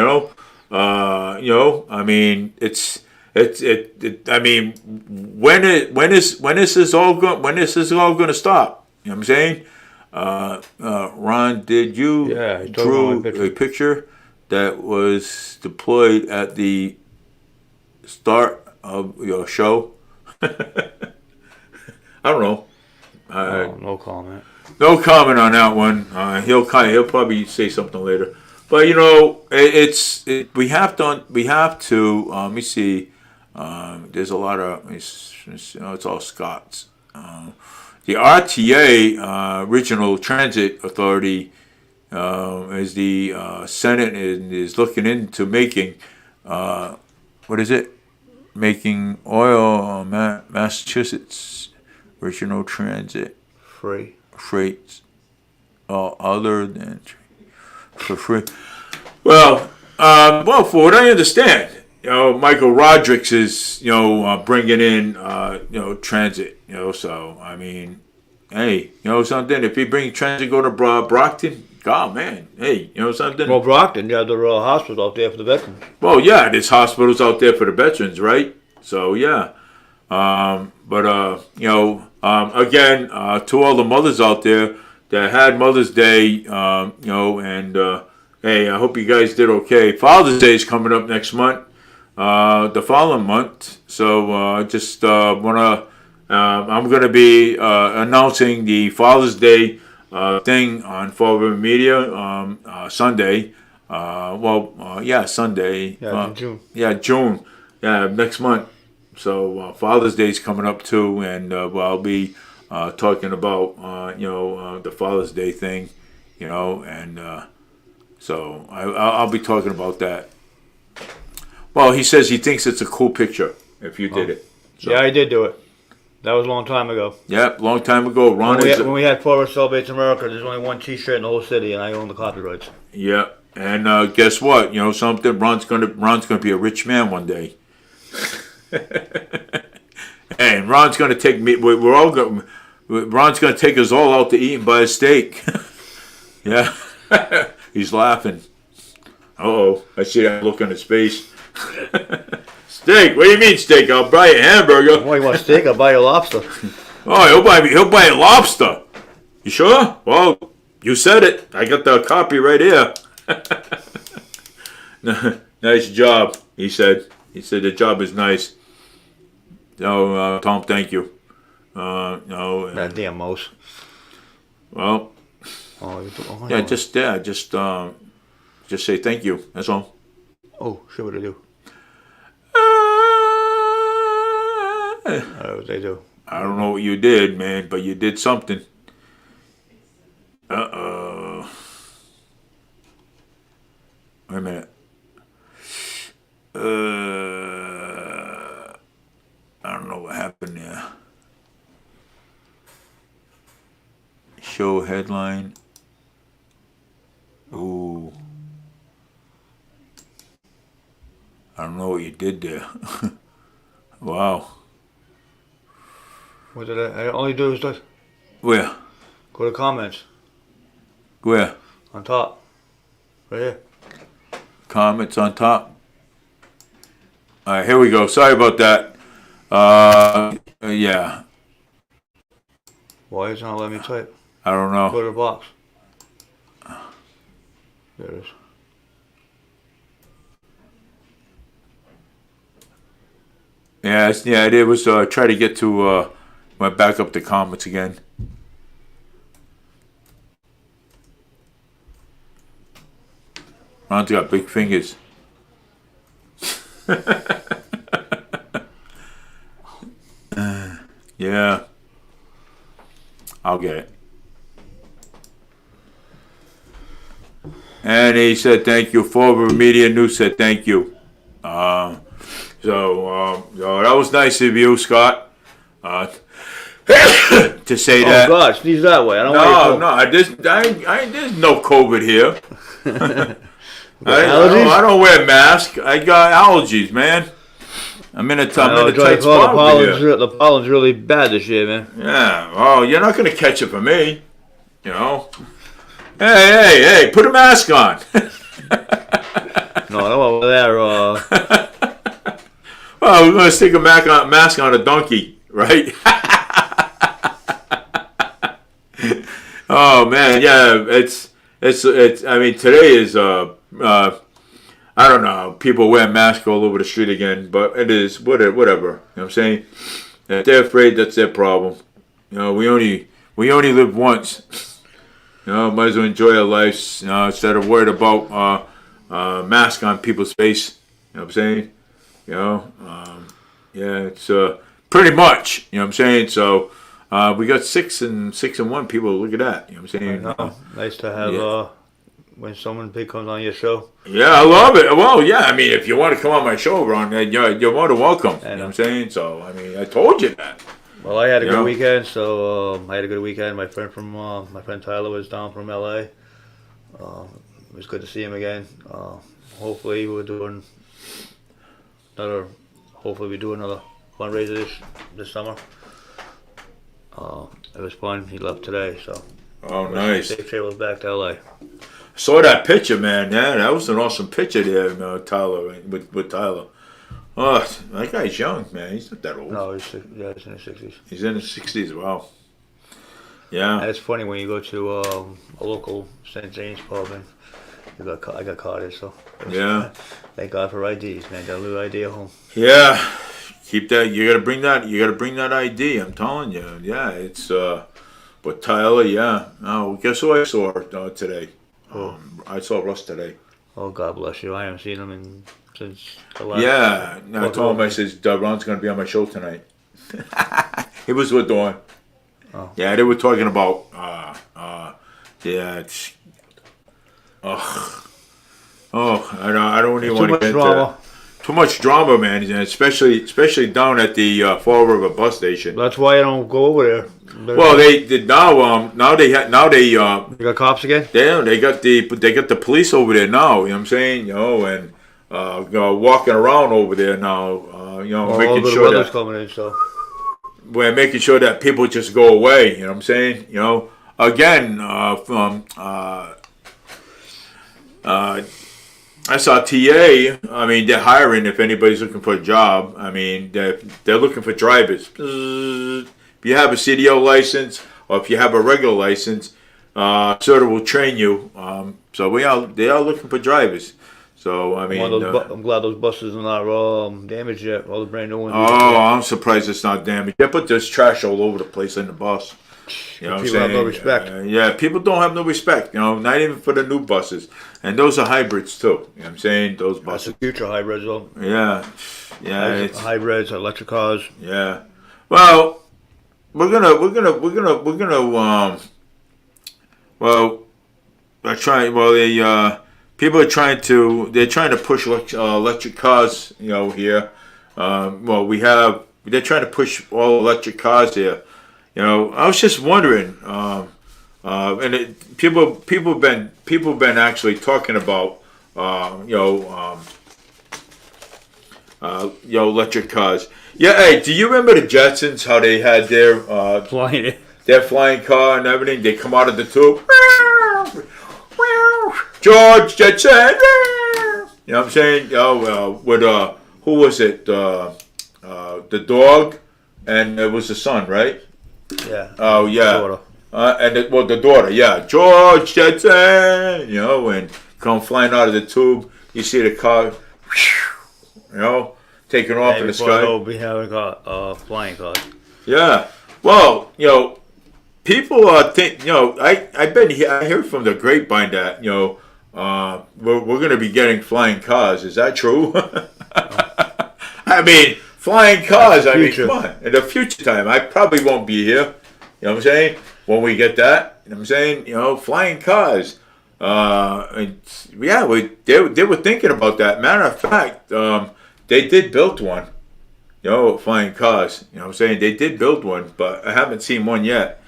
[SPEAKER 1] I mean, it's I mean, when is this all going to stop? You know what I'm saying? Ron, did you
[SPEAKER 2] Yeah, he took
[SPEAKER 1] drew
[SPEAKER 2] my picture.
[SPEAKER 1] a picture that was deployed at the start of your show? I don't know.
[SPEAKER 2] No comment.
[SPEAKER 1] No comment on that one. He'll probably say something later. But you know, we have to. Let me see. There's a lot of. It's all Scots. The RTA, Regional Transit Authority, is the Senate is looking into making. What is it? Making oil Massachusetts Regional Transit
[SPEAKER 2] Free.
[SPEAKER 1] freights other than for free. Well, for what I understand, Michael Rodrigues is bringing in transit. So I mean, hey, something. If he bring transit, go to Brockton. God, man, hey, something.
[SPEAKER 2] Well, Brockton, you have the hospital out there for the veterans.
[SPEAKER 1] Well, yeah, there's hospitals out there for the veterans, right? So yeah, again, to all the mothers out there that had Mother's Day, hey, I hope you guys did okay. Father's Day is coming up next month, the following month. So I'm going to be announcing the Father's Day thing on Fall River Media Sunday. Sunday.
[SPEAKER 2] Yeah, in June.
[SPEAKER 1] Yeah, June. Yeah, next month. So Father's Day is coming up too, and I'll be talking about the Father's Day thing, and so I'll be talking about that. Well, he says he thinks it's a cool picture if you did it. So,
[SPEAKER 2] Yeah, I did do it. That was a long time ago.
[SPEAKER 1] yeah, long time ago. Ron
[SPEAKER 2] When we had Forward Celebrates America, there's only one T-shirt in the whole city, and I own the copyrights.
[SPEAKER 1] Yeah, and guess what? Something. Ron's gonna be a rich man one day. And Ron's gonna take me. We're all going. Ron's gonna take us all out to eat and buy a steak. Yeah, he's laughing. Oh, I see that look on his face. Steak? What do you mean steak? I'll buy a hamburger.
[SPEAKER 2] Well, you want steak? I'll buy you lobster.
[SPEAKER 1] Oh, he'll buy a lobster. You sure? Well, you said it. I got the copy right here. Nice job, he said. He said the job is nice. So, Tom, thank you.
[SPEAKER 2] That damn mouse.
[SPEAKER 1] Well,
[SPEAKER 2] Yeah,
[SPEAKER 1] just say thank you. That's all.
[SPEAKER 2] Oh, shit, what do they do? What they do?
[SPEAKER 1] I don't know what you did, man, but you did something. Uh-oh. Wait a minute. I don't know what happened there. Show headline. Ooh. I don't know what you did there. Wow.
[SPEAKER 2] What did I only do is just
[SPEAKER 1] Where?
[SPEAKER 2] go to comments
[SPEAKER 1] Where?
[SPEAKER 2] on top. Right here.
[SPEAKER 1] Comments on top. All right, here we go. Sorry about that. Yeah,
[SPEAKER 2] Why is it not letting me type?
[SPEAKER 1] I don't know.
[SPEAKER 2] Go to the box. There it is.
[SPEAKER 1] Yeah, it was. Try to get to. Went back up the comments again. Ron's got big fingers. Yeah. I'll get it. And he said thank you. Forward Media News said thank you. So that was nice of you, Scott. To say
[SPEAKER 2] Oh
[SPEAKER 1] that.
[SPEAKER 2] God, sneeze that way. I don't want you to.
[SPEAKER 1] There's no COVID here.
[SPEAKER 2] Allergies?
[SPEAKER 1] I don't wear a mask. I got allergies, man. I'm in a tight
[SPEAKER 2] The
[SPEAKER 1] spot over here.
[SPEAKER 2] the pollen's really bad this year, man.
[SPEAKER 1] Yeah. Oh, you're not gonna catch it from me. Hey! Put a mask on.
[SPEAKER 2] No, I don't want that.
[SPEAKER 1] we're gonna stick a mask on a donkey, right? Oh man, yeah, it's. I mean, today is I don't know. People wear masks all over the street again, but it is whatever. You know what I'm saying? If they're afraid, that's their problem. You know, we only live once. You know, might as well enjoy our lives. You know, instead of worried about mask on people's face. You know what I'm saying? You know, yeah, it's pretty much. You know what I'm saying? So we got 6-1 people. Look at that. You know what I'm saying?
[SPEAKER 2] No, nice to have
[SPEAKER 1] Yeah.
[SPEAKER 2] when someone big comes on your show.
[SPEAKER 1] Yeah, I love it. Well, yeah, I mean, if you want to come on my show, Ron, you're more than welcome. You know what I'm saying? So, I mean, I told you that.
[SPEAKER 2] Well, I had a
[SPEAKER 1] You
[SPEAKER 2] good
[SPEAKER 1] know?
[SPEAKER 2] weekend, so I had a good weekend. My friend Tyler was down from LA. It was good to see him again. Hopefully we do another fundraiser this summer. It was fun. He left today, so
[SPEAKER 1] Oh, nice.
[SPEAKER 2] safe travels back to LA.
[SPEAKER 1] Saw that picture, man. Yeah, that was an awesome picture there, Tyler, with Tyler. Oh, that guy's young, man. He's not that old.
[SPEAKER 2] No, he's in his 60s.
[SPEAKER 1] He's in his 60s. Wow. Yeah.
[SPEAKER 2] And it's funny when you go to a local St. James pub and I got carded, so
[SPEAKER 1] Yeah.
[SPEAKER 2] thank God for IDs, man. Got a little ID at home.
[SPEAKER 1] Yeah. Keep that. You gotta bring that. You gotta bring that ID. I'm telling you. Yeah. It's But Tyler, yeah. Oh, guess who I saw today? I saw Russ today.
[SPEAKER 2] Oh, God bless you. I haven't seen him since the last.
[SPEAKER 1] Yeah. I
[SPEAKER 2] Well,
[SPEAKER 1] told him. I says, Ron's gonna be on my show tonight. He was with Dawn.
[SPEAKER 2] Oh.
[SPEAKER 1] Yeah, they were talking about. Yeah. It's. I don't even
[SPEAKER 2] Too
[SPEAKER 1] want to
[SPEAKER 2] much
[SPEAKER 1] get into
[SPEAKER 2] drama.
[SPEAKER 1] that. Too much drama, man, and especially down at the Fall River bus station.
[SPEAKER 2] That's why I don't go over there.
[SPEAKER 1] Well, they did now they
[SPEAKER 2] You got cops again?
[SPEAKER 1] they got the police over there now. You know what I'm saying? You know, and walking around over there now.
[SPEAKER 2] All
[SPEAKER 1] making
[SPEAKER 2] the
[SPEAKER 1] sure
[SPEAKER 2] weather's
[SPEAKER 1] that
[SPEAKER 2] coming in, so.
[SPEAKER 1] we're making sure that people just go away. You know what I'm saying? You know, again from I saw TA. I mean, they're hiring if anybody's looking for a job. I mean, they're looking for drivers. If you have a CDL license or if you have a regular license, sort of will train you. So they are looking for drivers. So I mean,
[SPEAKER 2] I'm glad those buses are not damaged yet. All the brand new ones.
[SPEAKER 1] oh, I'm surprised it's not damaged. Yeah, but there's trash all over the place in the bus. You know what I'm
[SPEAKER 2] People have
[SPEAKER 1] saying?
[SPEAKER 2] no respect.
[SPEAKER 1] Yeah, people don't have no respect. You know, not even for the new buses, and those are hybrids too. You know what I'm saying? Those
[SPEAKER 2] That's
[SPEAKER 1] buses.
[SPEAKER 2] the future hybrids, though.
[SPEAKER 1] Yeah, it's
[SPEAKER 2] Hybrids, electric cars.
[SPEAKER 1] yeah. Well, we're gonna well, people are trying to push electric cars. You know, here. They're trying to push all electric cars here. You know, I was just wondering, people have been actually talking about, electric cars. Yeah, hey, do you remember the Jetsons? How they had
[SPEAKER 2] Flying it.
[SPEAKER 1] their flying car and everything? They come out of the tube. George Jetson. You know what I'm saying? With who was it? The dog, and it was the son, right?
[SPEAKER 2] Yeah.
[SPEAKER 1] Oh yeah,
[SPEAKER 2] Daughter.
[SPEAKER 1] the daughter, yeah, George Jetson, you know, and come flying out of the tube. You see the car, you know, taking off in the sky.
[SPEAKER 2] We'll be having flying cars.
[SPEAKER 1] Yeah, well, you know, people think, you know, I heard from the grapevine that we're going to be getting flying cars. Is that true? I mean, flying cars. I mean, come on. In the future time, I probably won't be here. You know what I'm saying? When we get that, you know what I'm saying? You know, flying cars. And yeah, they were thinking about that. Matter of fact, they did build one. You know, flying cars. You know what I'm saying? They did build one, but I haven't seen one yet.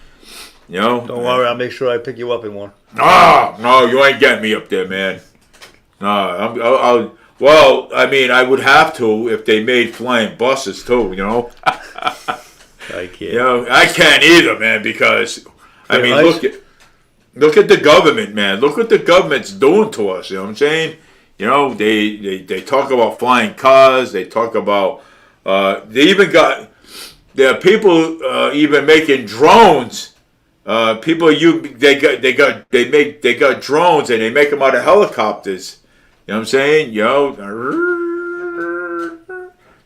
[SPEAKER 1] You know?
[SPEAKER 2] Don't worry, I'll make sure I pick you up in one.
[SPEAKER 1] No, you ain't getting me up there, man. No, well, I mean, I would have to if they made flying buses too, you know?
[SPEAKER 2] I can't.
[SPEAKER 1] You know, I can't either, man, because, I mean,
[SPEAKER 2] nice.
[SPEAKER 1] look at the government, man. Look what the government's doing to us, you know what I'm saying? You know, they talk about flying cars, they talk about, They even got there are people even making drones. People they got drones and they make them out of helicopters. You know what I'm saying? Yo,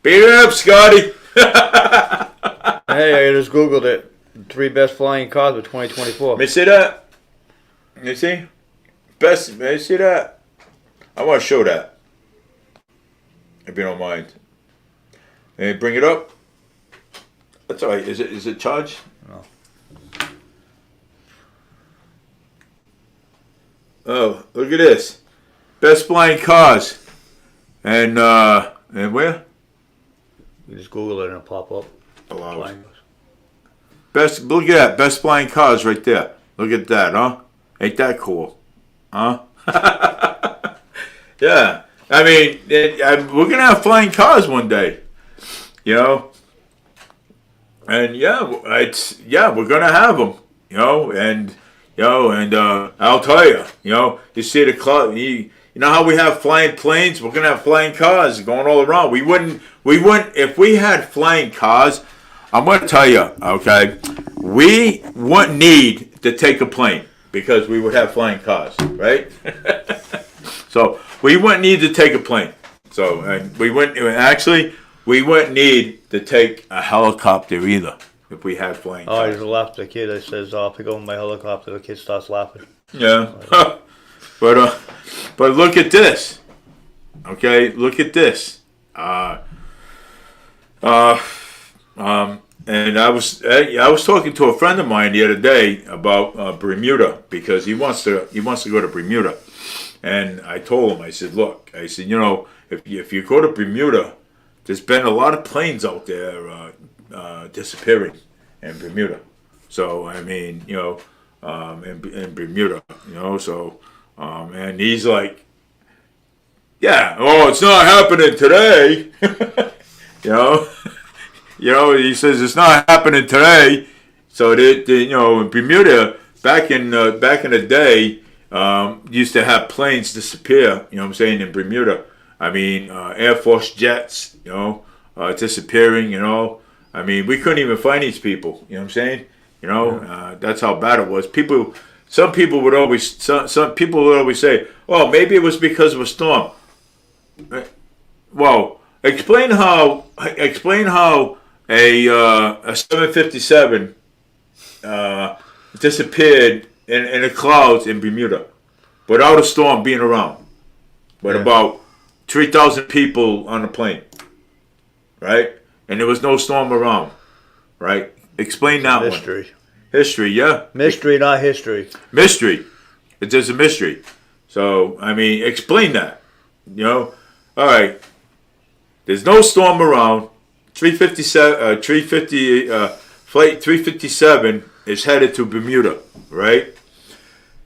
[SPEAKER 1] beat it up, Scotty.
[SPEAKER 2] Hey, I just googled it. 3 best flying cars of 2024.
[SPEAKER 1] Let me see that. Let me see. Best. Let me see that. I want to show that. If you don't mind. Hey, bring it up. That's all right. Is it charged?
[SPEAKER 2] No.
[SPEAKER 1] Oh, look at this. Best flying cars. And where?
[SPEAKER 2] You just Google it and it'll pop up.
[SPEAKER 1] Allows.
[SPEAKER 2] Flying.
[SPEAKER 1] Best. Look at that. Best flying cars right there. Look at that, huh? Ain't that cool? Huh? Yeah. I mean, we're gonna have flying cars one day. You know. And we're gonna have them. You know, and I'll tell you. You see the cloud. You know how we have flying planes? We're gonna have flying cars going all around. We wouldn't if we had flying cars. I'm gonna tell you, okay, we wouldn't need to take a plane because we would have flying cars, right? So we wouldn't need to take a plane. So and we wouldn't need to take a helicopter either if we had flying
[SPEAKER 2] Oh, I
[SPEAKER 1] cars.
[SPEAKER 2] just laughed at the kid that says, pick up my helicopter. The kid starts laughing.
[SPEAKER 1] Yeah, but look at this. Okay, look at this. And I was talking to a friend of mine the other day about Bermuda because he wants to go to Bermuda, and I told him, I said, look, I said, if you go to Bermuda, there's been a lot of planes out there disappearing in Bermuda. So I mean, in Bermuda, so and he's like, yeah, oh, it's not happening today, he says it's not happening today. So in Bermuda, back in the day, used to have planes disappear. You know what I'm saying, in Bermuda. I mean, Air Force jets, disappearing. I mean, we couldn't even find these people. You know what I'm saying? That's how bad it was. Some people would always say, "Oh, maybe it was because of a storm." Well, explain how a 757 disappeared in the clouds in Bermuda without a storm being around, with about 3,000 people on the plane, right? And there was no storm around, right? Explain that
[SPEAKER 2] Mystery.
[SPEAKER 1] one. History, yeah.
[SPEAKER 2] Mystery, not history.
[SPEAKER 1] Mystery. It's just a mystery. So, I mean, explain that. All right. There's no storm around. 350, flight 357 is headed to Bermuda, right?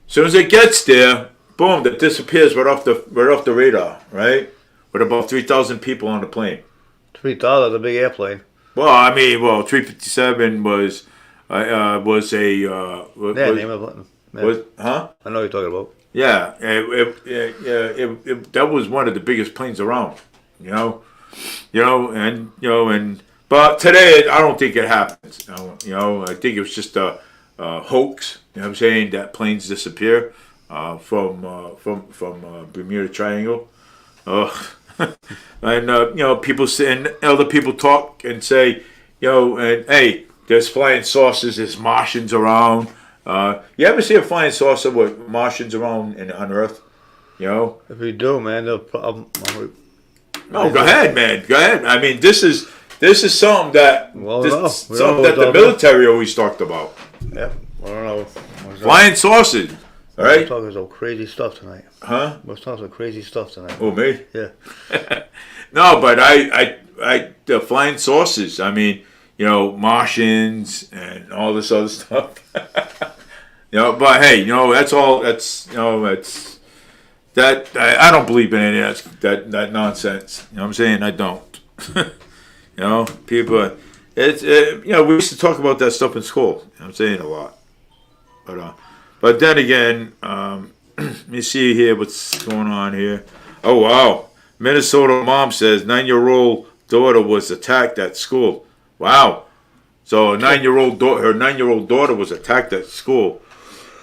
[SPEAKER 1] As soon as it gets there, boom, that disappears right off the radar, right? With about 3,000 people on the plane.
[SPEAKER 2] 3,000, a big airplane.
[SPEAKER 1] Well, I mean, 357 was a
[SPEAKER 2] Name of it.
[SPEAKER 1] was huh?
[SPEAKER 2] I know what you're talking about.
[SPEAKER 1] Yeah, that was one of the biggest planes around, but today I don't think it happens. I think it was just a hoax. You know what I'm saying, that planes disappear from Bermuda Triangle. And people say, and other people talk and say, and hey, there's flying saucers, there's Martians around. You ever see a flying saucer with Martians around on Earth?
[SPEAKER 2] If we do, man, the problem.
[SPEAKER 1] No, go ahead, man. Go ahead. I mean, this is something that something that the military always talked about.
[SPEAKER 2] Yeah, I don't know.
[SPEAKER 1] Flying saucers. All
[SPEAKER 2] We're
[SPEAKER 1] right.
[SPEAKER 2] talking some crazy stuff tonight.
[SPEAKER 1] Huh?
[SPEAKER 2] We're talking some crazy stuff tonight.
[SPEAKER 1] Oh, me?
[SPEAKER 2] Yeah.
[SPEAKER 1] No, but I the flying saucers. I mean, Martians and all this other stuff. But hey, that's all. That's it's that I don't believe in any of that nonsense. You know what I'm saying? I don't. People. We used to talk about that stuff in school. I'm saying a lot, but then again, let me see here what's going on here. Oh wow, Minnesota mom says 9-year-old daughter was attacked at school. Wow. So her 9-year-old daughter was attacked at school.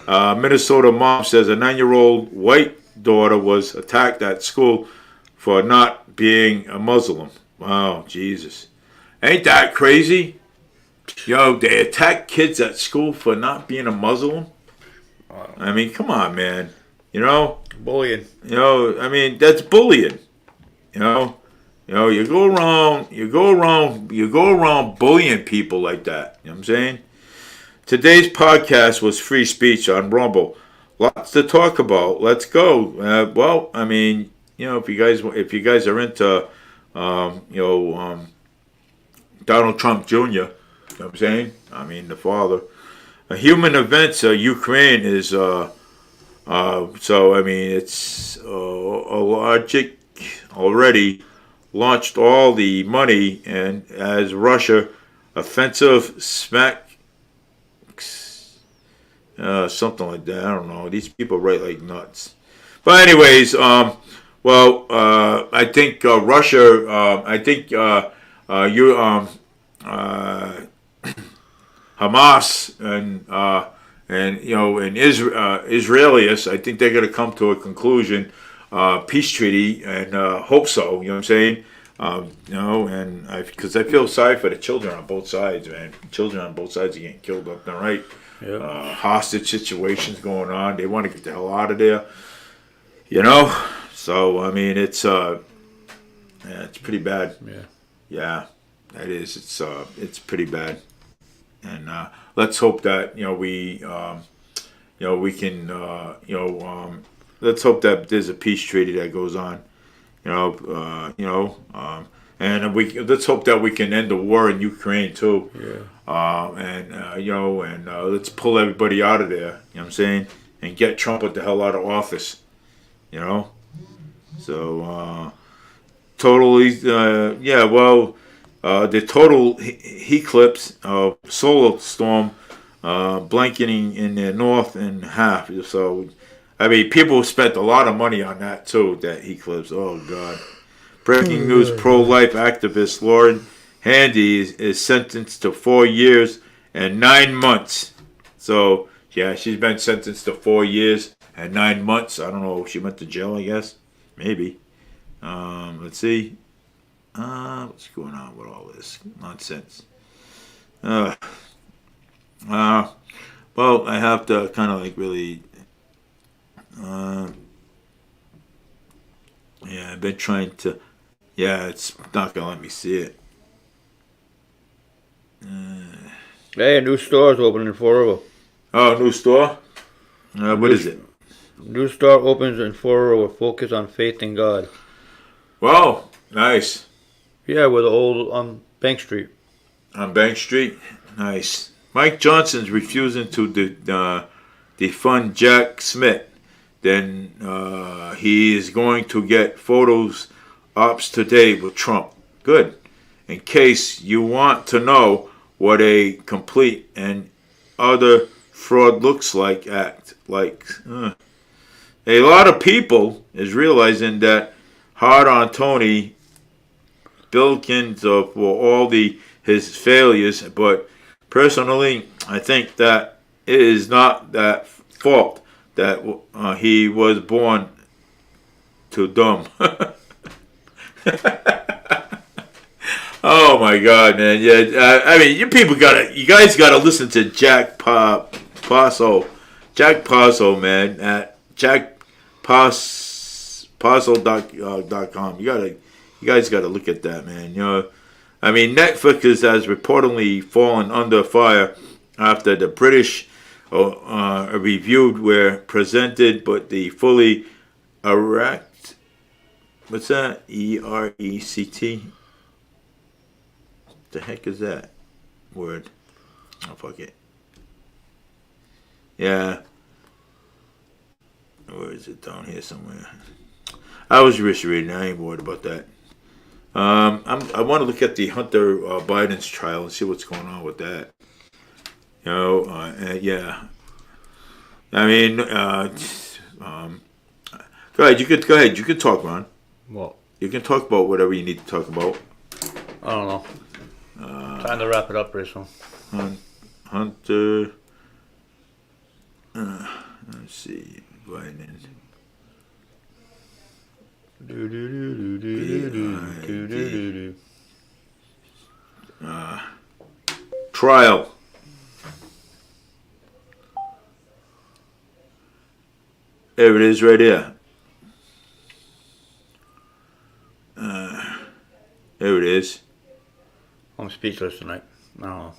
[SPEAKER 1] Minnesota mom says a 9-year-old white daughter was attacked at school for not being a Muslim. Wow, Jesus. Ain't that crazy? Yo, they attack kids at school for not being a Muslim? I mean, come on, man. You know?
[SPEAKER 2] Bullying.
[SPEAKER 1] You know, I mean, that's bullying. You know? You go around bullying people like that. You know what I'm saying? Today's podcast was free speech on Rumble. Lots to talk about. Let's go. Well, I mean, you know, if you guys are into, Donald Trump Jr., you know what I'm saying? I mean, the father. Human events, Ukraine is, so, I mean, it's a logic already launched all the money, and as Russia offensive smack, something like that. I don't know. These people write like nuts. But anyways, I think Russia, Hamas and Israelis, I think they're going to come to a conclusion, peace treaty, and hope so. You know what I'm saying? And because I feel sorry for the children on both sides, man. Children on both sides are getting killed left and right.
[SPEAKER 2] Yeah.
[SPEAKER 1] Hostage situations going on. They want to get the hell out of there. You know? So, I mean, it's pretty bad.
[SPEAKER 2] Yeah.
[SPEAKER 1] Yeah, that is. It's pretty bad. And let's hope that, let's hope that there's a peace treaty that goes on. And let's hope that we can end the war in Ukraine too.
[SPEAKER 2] Yeah.
[SPEAKER 1] Let's pull everybody out of there. You know what I'm saying? And get Trump the hell out of office. You know? So, totally, the total eclipse, solar storm, blanketing in the north in half. So, I mean, people spent a lot of money on that too, that eclipse. Oh, God. Breaking news, pro-life activist Lauren Handy is sentenced to 4 years and 9 months. So, yeah, she's been sentenced to 4 years and 9 months. I don't know. She went to jail, I guess. Maybe. Let's see. What's going on with all this nonsense? Well, I have to kind of like really... I've been trying to... Yeah, it's not going to let me see it.
[SPEAKER 2] Hey, a new store's opening in Fall River.
[SPEAKER 1] Oh, new store? What is it?
[SPEAKER 2] New store opens in Fall River with focus on faith in God.
[SPEAKER 1] Wow, nice.
[SPEAKER 2] Yeah, with the old on Bank Street.
[SPEAKER 1] On Bank Street? Nice. Mike Johnson's refusing to defund Jack Smith. Then he is going to get photos ops today with Trump. Good. In case you want to know what a complete and utter fraud looks like, A lot of people is realizing that hard on Tony Bilkins for all his failures, but personally, I think that it is not that fault that he was born too dumb. Oh my God, man! Yeah, I mean, you guys gotta listen to Jack Paso, man, at jackpaso.com. You guys gotta look at that, man. You know, I mean, Netflix has reportedly fallen under fire after the British reviewed were presented, but the fully erect, what's that? ERECT? What the heck is that word? Oh, fuck it. Yeah. Where is it? Down here somewhere. I was just reading. I ain't worried about that. I want to look at the Hunter Biden's trial and see what's going on with that. You know, yeah. I mean, go ahead. You could talk, Ron.
[SPEAKER 2] Well,
[SPEAKER 1] You can talk about whatever you need to talk about.
[SPEAKER 2] I don't know. Trying to wrap it up pretty soon.
[SPEAKER 1] Hunter. Let's see. Biden. Trial. There it is right here. There it is.
[SPEAKER 2] I'm speechless tonight. I don't know.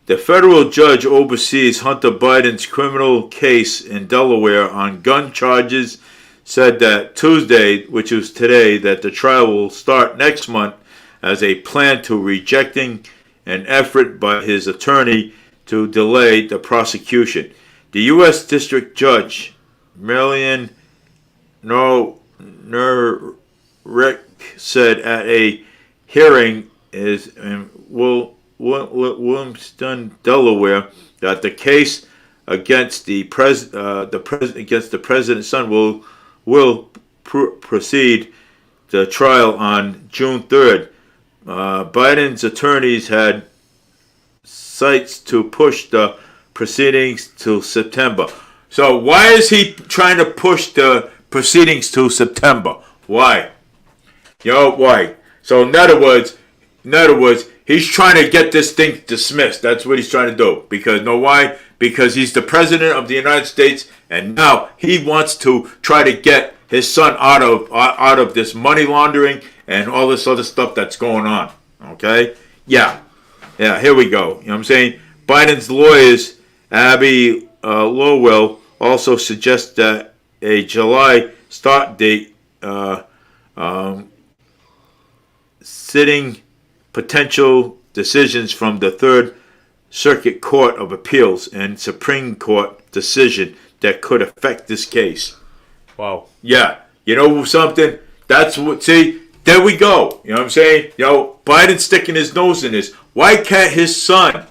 [SPEAKER 1] The federal judge oversees Hunter Biden's criminal case in Delaware on gun charges said that Tuesday, which was today, that the trial will start next month as a plan to rejecting an effort by his attorney to delay the prosecution. The U.S. District Judge, Marian Norrick, said at a hearing in Wilmington, Delaware, that the case against the president's son will proceed the trial on June 3rd. Biden's attorneys had sights to push the proceedings to September. So why is he trying to push the proceedings to September? Why? Why? So in other words, he's trying to get this thing dismissed. That's what he's trying to do. Because why? Because he's the president of the United States, and now he wants to try to get his son out of this money laundering and all this other stuff that's going on. Okay? Yeah. Here we go. You know what I'm saying? Biden's lawyers, Abby Lowell, also suggest that a July start date, sitting potential decisions from the Third Circuit Court of Appeals and Supreme Court decision that could affect this case.
[SPEAKER 2] Wow.
[SPEAKER 1] Yeah. You know something? That's what, see, there we go. You know what I'm saying? Biden's sticking his nose in this. Why can't his son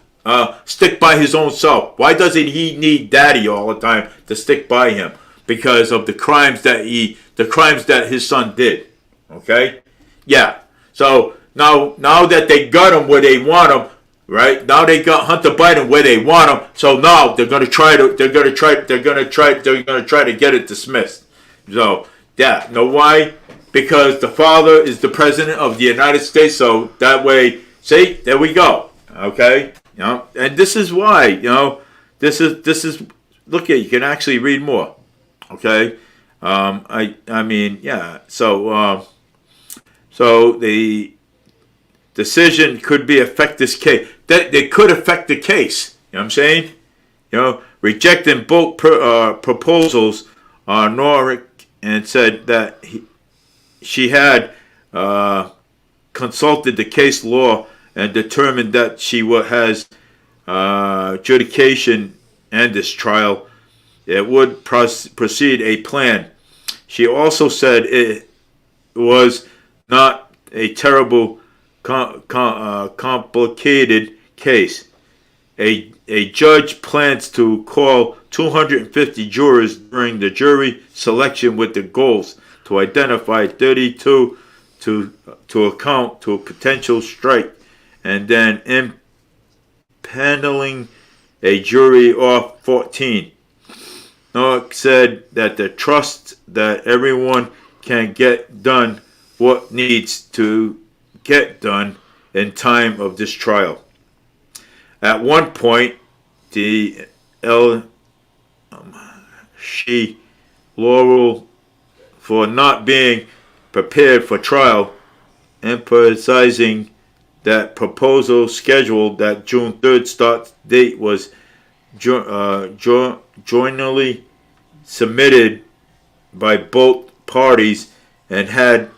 [SPEAKER 1] stick by his own self? Why doesn't he need daddy all the time to stick by him? Because of the crimes that his son did. Okay? Yeah. So now that they got him where they want him, right? Now they got Hunter Biden where they want him. So now they're gonna try to get it dismissed. So yeah, know why? Because the father is the president of the United States. So that way, see, there we go. Okay, and this is why, this is look at, you can actually read more. Okay, I mean, yeah. So the decision could affect this case. That they could affect the case. You know what I'm saying? Rejecting both proposals, Norrick, and said that she had consulted the case law and determined that she has adjudication and this trial. It would proceed a plan. She also said it was not a terrible, complicated case. A judge plans to call 250 jurors during the jury selection with the goals to identify 32 to account to a potential strike, and then impaneling a jury of 14. Norrick said that the trust that everyone can get done what needs to get done in time of this trial. At one point, she Laurel for not being prepared for trial, emphasizing that proposal scheduled that June 3rd start date was jointly submitted by both parties and had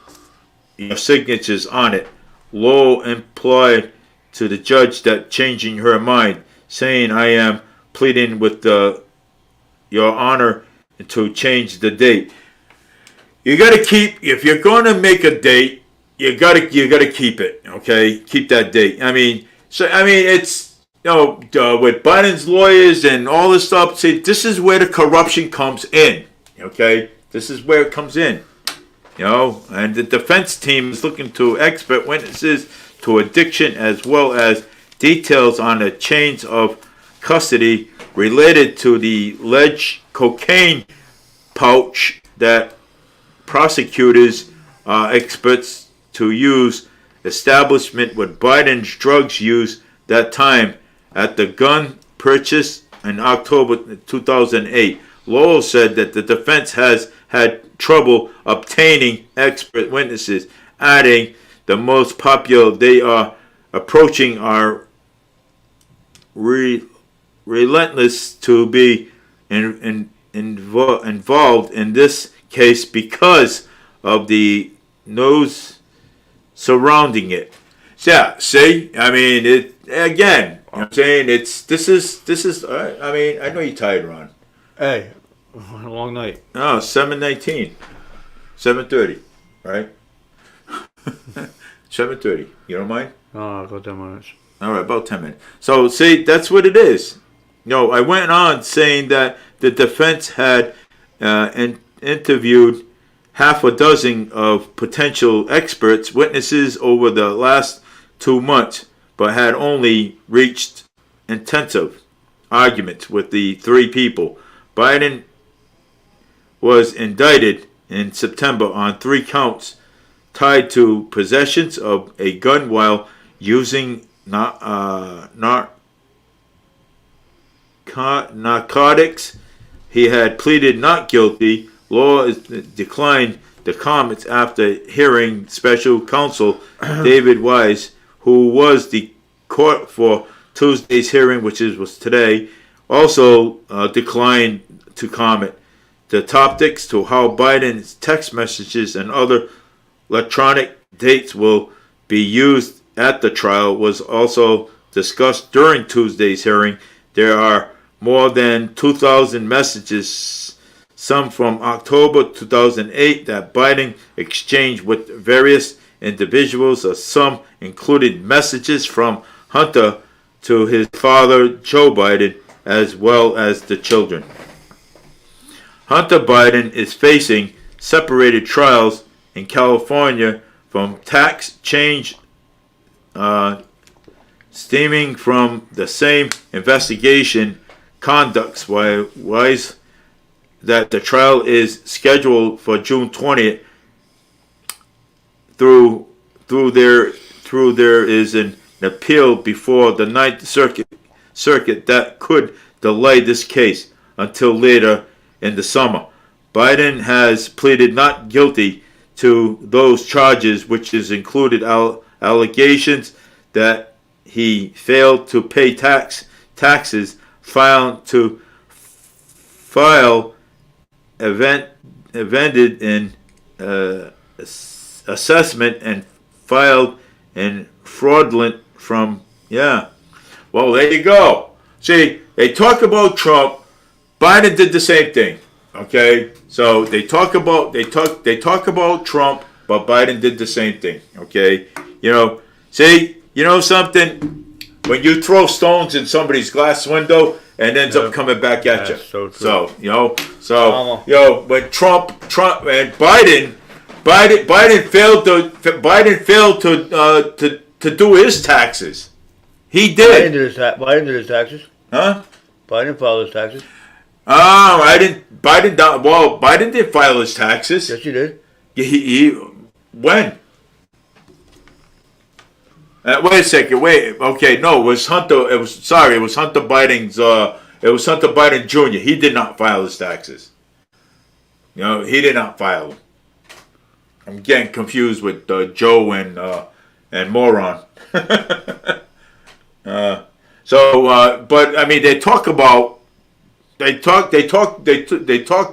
[SPEAKER 1] signatures on it. Lowell implied to the judge that changing her mind, saying, "I am pleading with your honor to change the date." You got to keep, if you're going to make a date, you got to keep it. Okay, keep that date. It's with Biden's lawyers and all this stuff. See, this is where the corruption comes in. Okay, this is where it comes in. and the defense team is looking to expert witnesses to addiction as well as details on the chains of custody related to the alleged cocaine pouch that prosecutors are experts to use establishment with Biden's drugs use that time at the gun purchase in October 2008. Lowell said that the defense has had trouble obtaining expert witnesses, adding the most popular they are approaching are relentless to be involved in this case because of the news surrounding it. Yeah, see, I mean, it again. You know what I'm saying this is. I mean, I know you're tired, Ron.
[SPEAKER 2] Hey, a long night.
[SPEAKER 1] Oh, 7:19, 7:30, right? 7:30. You don't mind?
[SPEAKER 2] Oh, got 10 minutes.
[SPEAKER 1] All right, about 10 minutes. So, see, that's what it is. No, I went on saying that the defense had interviewed half a dozen of potential experts, witnesses over the last 2 months, but had only reached intensive arguments with the 3 people. Biden was indicted in September on 3 counts tied to possessions of a gun while using narcotics. He had pleaded not guilty. Law declined the comments after hearing special counsel David Weiss, who was the court for Tuesday's hearing, which was today, also declined to comment. The topics to how Biden's text messages and other electronic dates will be used at the trial was also discussed during Tuesday's hearing. There are more than 2,000 messages, some from October 2008, that Biden exchanged with various individuals, or some included messages from Hunter to his father, Joe Biden, as well as the children. Hunter Biden is facing separated trials in California from tax change stemming from the same investigation conducts. Wise that the trial is scheduled for June 20th. Through there is an appeal before the Ninth Circuit that could delay this case until later in the summer. Biden has pleaded not guilty to those charges, which is included allegations that he failed to pay taxes, failed to file evended in assessment, and filed in fraudulent from. Well, there you go. See, they talk about Trump. Biden did the same thing. Okay, so they talk about Trump, but Biden did the same thing. Okay, see, something. When you throw stones in somebody's glass window, and ends up coming back at you.
[SPEAKER 2] So true.
[SPEAKER 1] When Trump and Biden failed to do his taxes. He did.
[SPEAKER 2] Biden did his taxes.
[SPEAKER 1] Huh?
[SPEAKER 2] Biden filed his taxes.
[SPEAKER 1] Biden did file his taxes.
[SPEAKER 2] Yes, he did.
[SPEAKER 1] He when? Wait a second. Wait. Okay. No, it was Hunter. It was Hunter Biden's. It was Hunter Biden Jr. He did not file his taxes. He did not file them. I'm getting confused with Joe and Moron. But I mean, they talk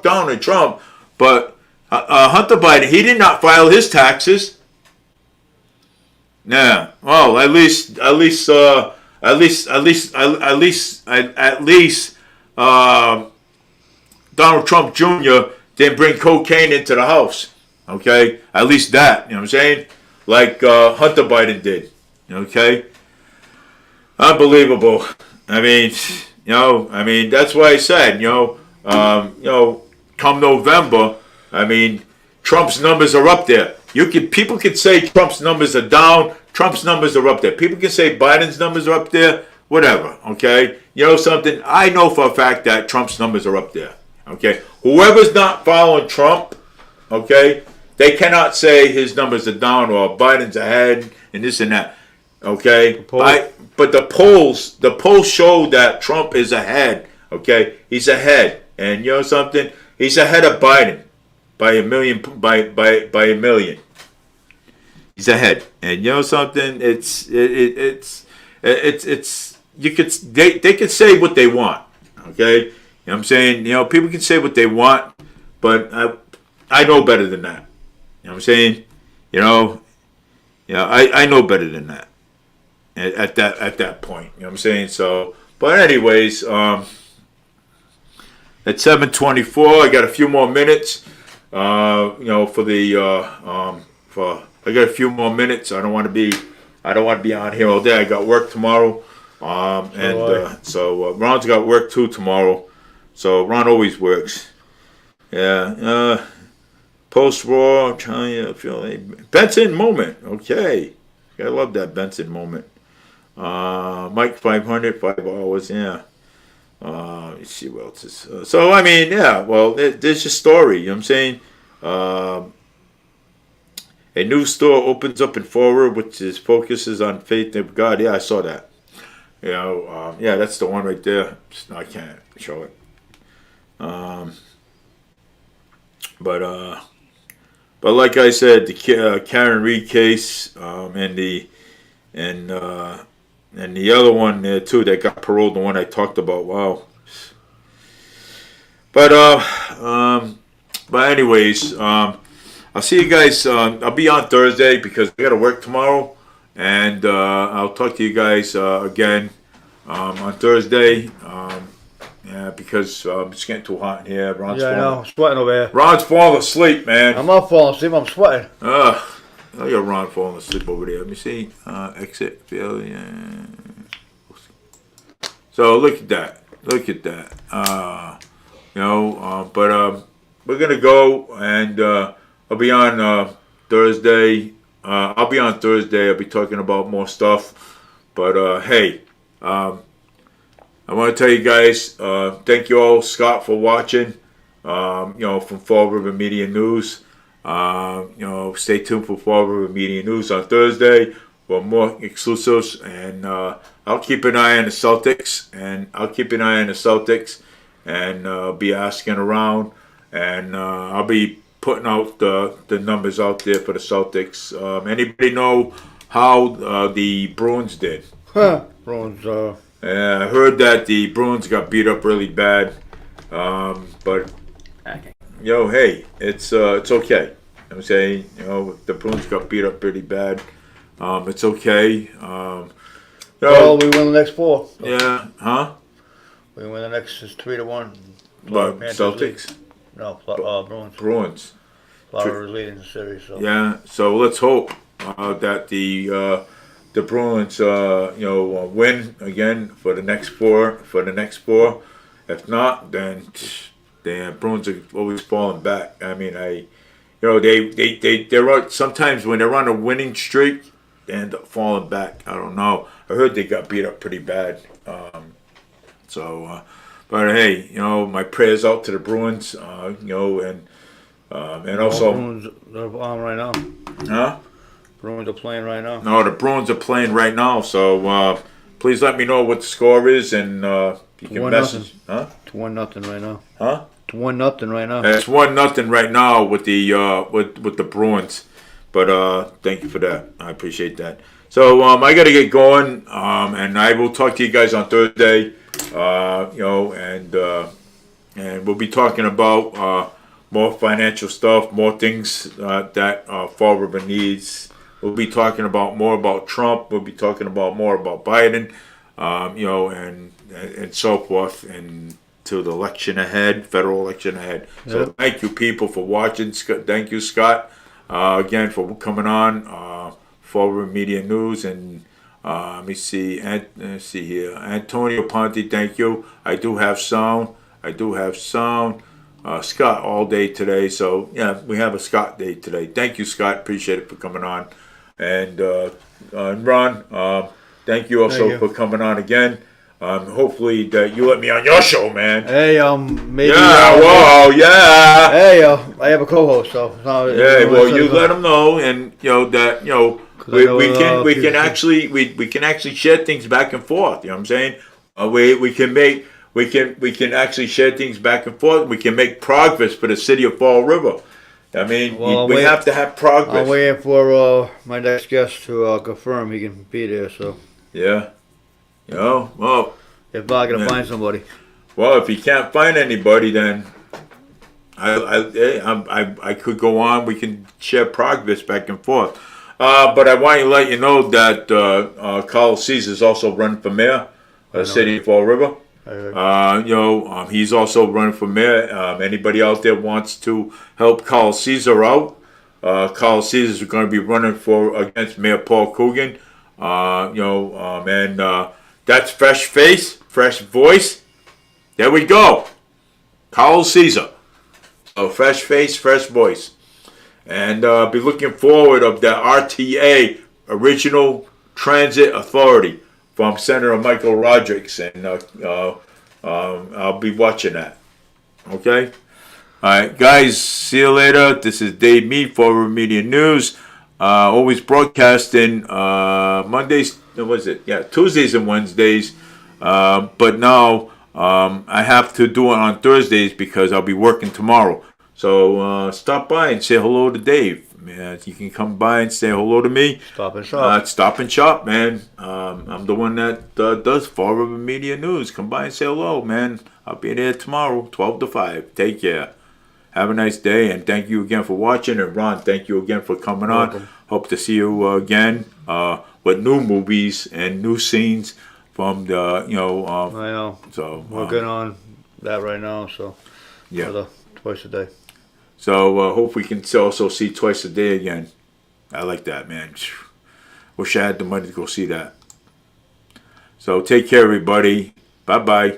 [SPEAKER 1] down to Trump, but Hunter Biden, he did not file his taxes. Yeah. Well, at least Donald Trump Jr. didn't bring cocaine into the house. Okay, at least that. You know what I'm saying? Like Hunter Biden did. Okay. Unbelievable. I mean, that's why I said, come November, I mean, Trump's numbers are up there. People can say Trump's numbers are down. Trump's numbers are up there. People can say Biden's numbers are up there. Whatever. Okay. You know something? I know for a fact that Trump's numbers are up there. Okay. Whoever's not following Trump, okay, they cannot say his numbers are down or Biden's ahead and this and that. Okay. But the polls show that Trump is ahead. Okay. He's ahead. And you know something? He's ahead of Biden. By a million, by a million, he's ahead. And you know something? It's you could they could say what they want, okay? You know what I'm saying? You know, people can say what they want, but I know better than that. You know what I'm saying? You know, I know better than that. At that point, you know what I'm saying? So, but anyways, at 7:24, I got a few more minutes. You know, I got a few more minutes. I don't want to be on here all day. I got work tomorrow, so Ron's got work too tomorrow. So Ron always works. Yeah. Post-war, I'm telling you, Benson moment. Okay, I love that Benson moment. Mike 500, 5 hours. Yeah. Let's see what else is. So, I mean, yeah, well, there's your story, you know what I'm saying? A new store opens up in Forward, which focuses on faith in God. Yeah, I saw that. You know, yeah, that's the one right there. I can't show it. But like I said, the Karen Reed case, and the other one there too that got paroled, the one I talked about. Wow. But anyways, I'll see you guys. I'll be on Thursday because I got to work tomorrow, and I'll talk to you guys again on Thursday. Yeah, because it's getting too hot in here.
[SPEAKER 2] I know. I'm sweating over here.
[SPEAKER 1] Ron's falling asleep, man.
[SPEAKER 2] I'm not falling asleep. I'm sweating.
[SPEAKER 1] I got Ron falling asleep over there. Let me see. Exit failure. So look at that. Look at that. You know, but we're gonna go, and I'll be on Thursday. I'll be on Thursday. I'll be talking about more stuff. But hey, I want to tell you guys, thank you all, Scott, for watching. You know, from Fall River Media News. You know, stay tuned for Fall River Media News on Thursday for more exclusives, and I'll keep an eye on the Celtics, and I'll be asking around, and I'll be putting out the numbers out there for the Celtics. Anybody know how the Bruins did?
[SPEAKER 2] Bruins.
[SPEAKER 1] I heard that the Bruins got beat up really bad, but yo, hey, it's okay. I'm saying, you know, the Bruins got beat up pretty bad. It's okay.
[SPEAKER 2] Well, we win the next 4. So.
[SPEAKER 1] Yeah, huh?
[SPEAKER 2] We win the next 3-1.
[SPEAKER 1] But Celtics?
[SPEAKER 2] No, Bruins.
[SPEAKER 1] Bruins.
[SPEAKER 2] Flowers leading the series. So.
[SPEAKER 1] Yeah, so let's hope that the Bruins, you know, win again for the next 4. If not, then the Bruins are always falling back. I mean, you know, they're sometimes when they're on a winning streak, they end up falling back. I don't know. I heard they got beat up pretty bad. But hey, you know, my prayers out to the Bruins. You know, and also.
[SPEAKER 2] Bruins are on right now.
[SPEAKER 1] Huh?
[SPEAKER 2] Bruins are playing right now.
[SPEAKER 1] No, the Bruins are playing right now. So please let me know what the score is, and you can message. Huh?
[SPEAKER 2] It's 1-0 right now.
[SPEAKER 1] Huh?
[SPEAKER 2] It's 1-0 right now.
[SPEAKER 1] It's 1-0 right now with the with the Bruins. But thank you for that. I appreciate that. So I got to get going, and I will talk to you guys on Thursday. You know, and we'll be talking about more financial stuff, more things that Fall River needs. We'll be talking about more about Trump. We'll be talking about more about Biden. You know, and so forth, and to the election ahead, federal election ahead. Yep. So thank you, people, for watching. Thank you, Scott, again for coming on Fall River Media News. And let me see. Let's see here. Antonio Ponte, thank you. I do have sound. Scott all day today. So yeah, we have a Scott day today. Thank you, Scott. Appreciate it for coming on. And Ron, thank you also
[SPEAKER 2] Thank you.
[SPEAKER 1] for coming on again. Hopefully that you let me on your show, man.
[SPEAKER 2] Hey, maybe.
[SPEAKER 1] Yeah, whoa, yeah.
[SPEAKER 2] Hey, I have a co-host, so.
[SPEAKER 1] Yeah, well, you let them know, and that we
[SPEAKER 2] people-
[SPEAKER 1] can actually we can actually share things back and forth. You know what I'm saying? We can actually share things back and forth. We can make progress for the city of Fall River. I mean,
[SPEAKER 2] Well,
[SPEAKER 1] we
[SPEAKER 2] wait-
[SPEAKER 1] have to have progress.
[SPEAKER 2] I'm waiting for my next guest to confirm he can be there. So
[SPEAKER 1] Yeah. Well,
[SPEAKER 2] if not, I gotta
[SPEAKER 1] Yeah.
[SPEAKER 2] find somebody.
[SPEAKER 1] well, if you can't find anybody, then I could go on. We can share progress back and forth. But I want to let you know that Carl Caesar is also running for mayor of the city of Fall River.
[SPEAKER 2] I heard.
[SPEAKER 1] He's also running for mayor. Anybody out there wants to help Carl Caesar out? Carl Caesar is going to be running against Mayor Paul Coogan. And that's fresh face, fresh voice. There we go. Carl Caesar. So fresh face, fresh voice. And be looking forward of the RTA, Original Transit Authority, from Senator Michael Rodrigues, and I'll be watching that. Okay? All right, guys, see you later. This is Dave Mead for River Media News. Always broadcasting Mondays, Tuesdays and Wednesdays. But now I have to do it on Thursdays because I'll be working tomorrow. So stop by and say hello to Dave. You can come by and say hello to me.
[SPEAKER 2] Stop and shop.
[SPEAKER 1] Stop and shop, man. I'm the one that does Fall River Media News. Come by and say hello, man. I'll be there tomorrow, 12 to 5. Take care. Have a nice day, and thank you again for watching. And Ron, thank you again for coming
[SPEAKER 2] Welcome.
[SPEAKER 1] on. Hope to see you again with new movies and new scenes from the,
[SPEAKER 2] I know.
[SPEAKER 1] so
[SPEAKER 2] Working on that right now. So
[SPEAKER 1] yeah.
[SPEAKER 2] Twice a day.
[SPEAKER 1] So hope we can also see Twice a Day again. I like that, man. Wish I had the money to go see that. So take care, everybody. Bye-bye.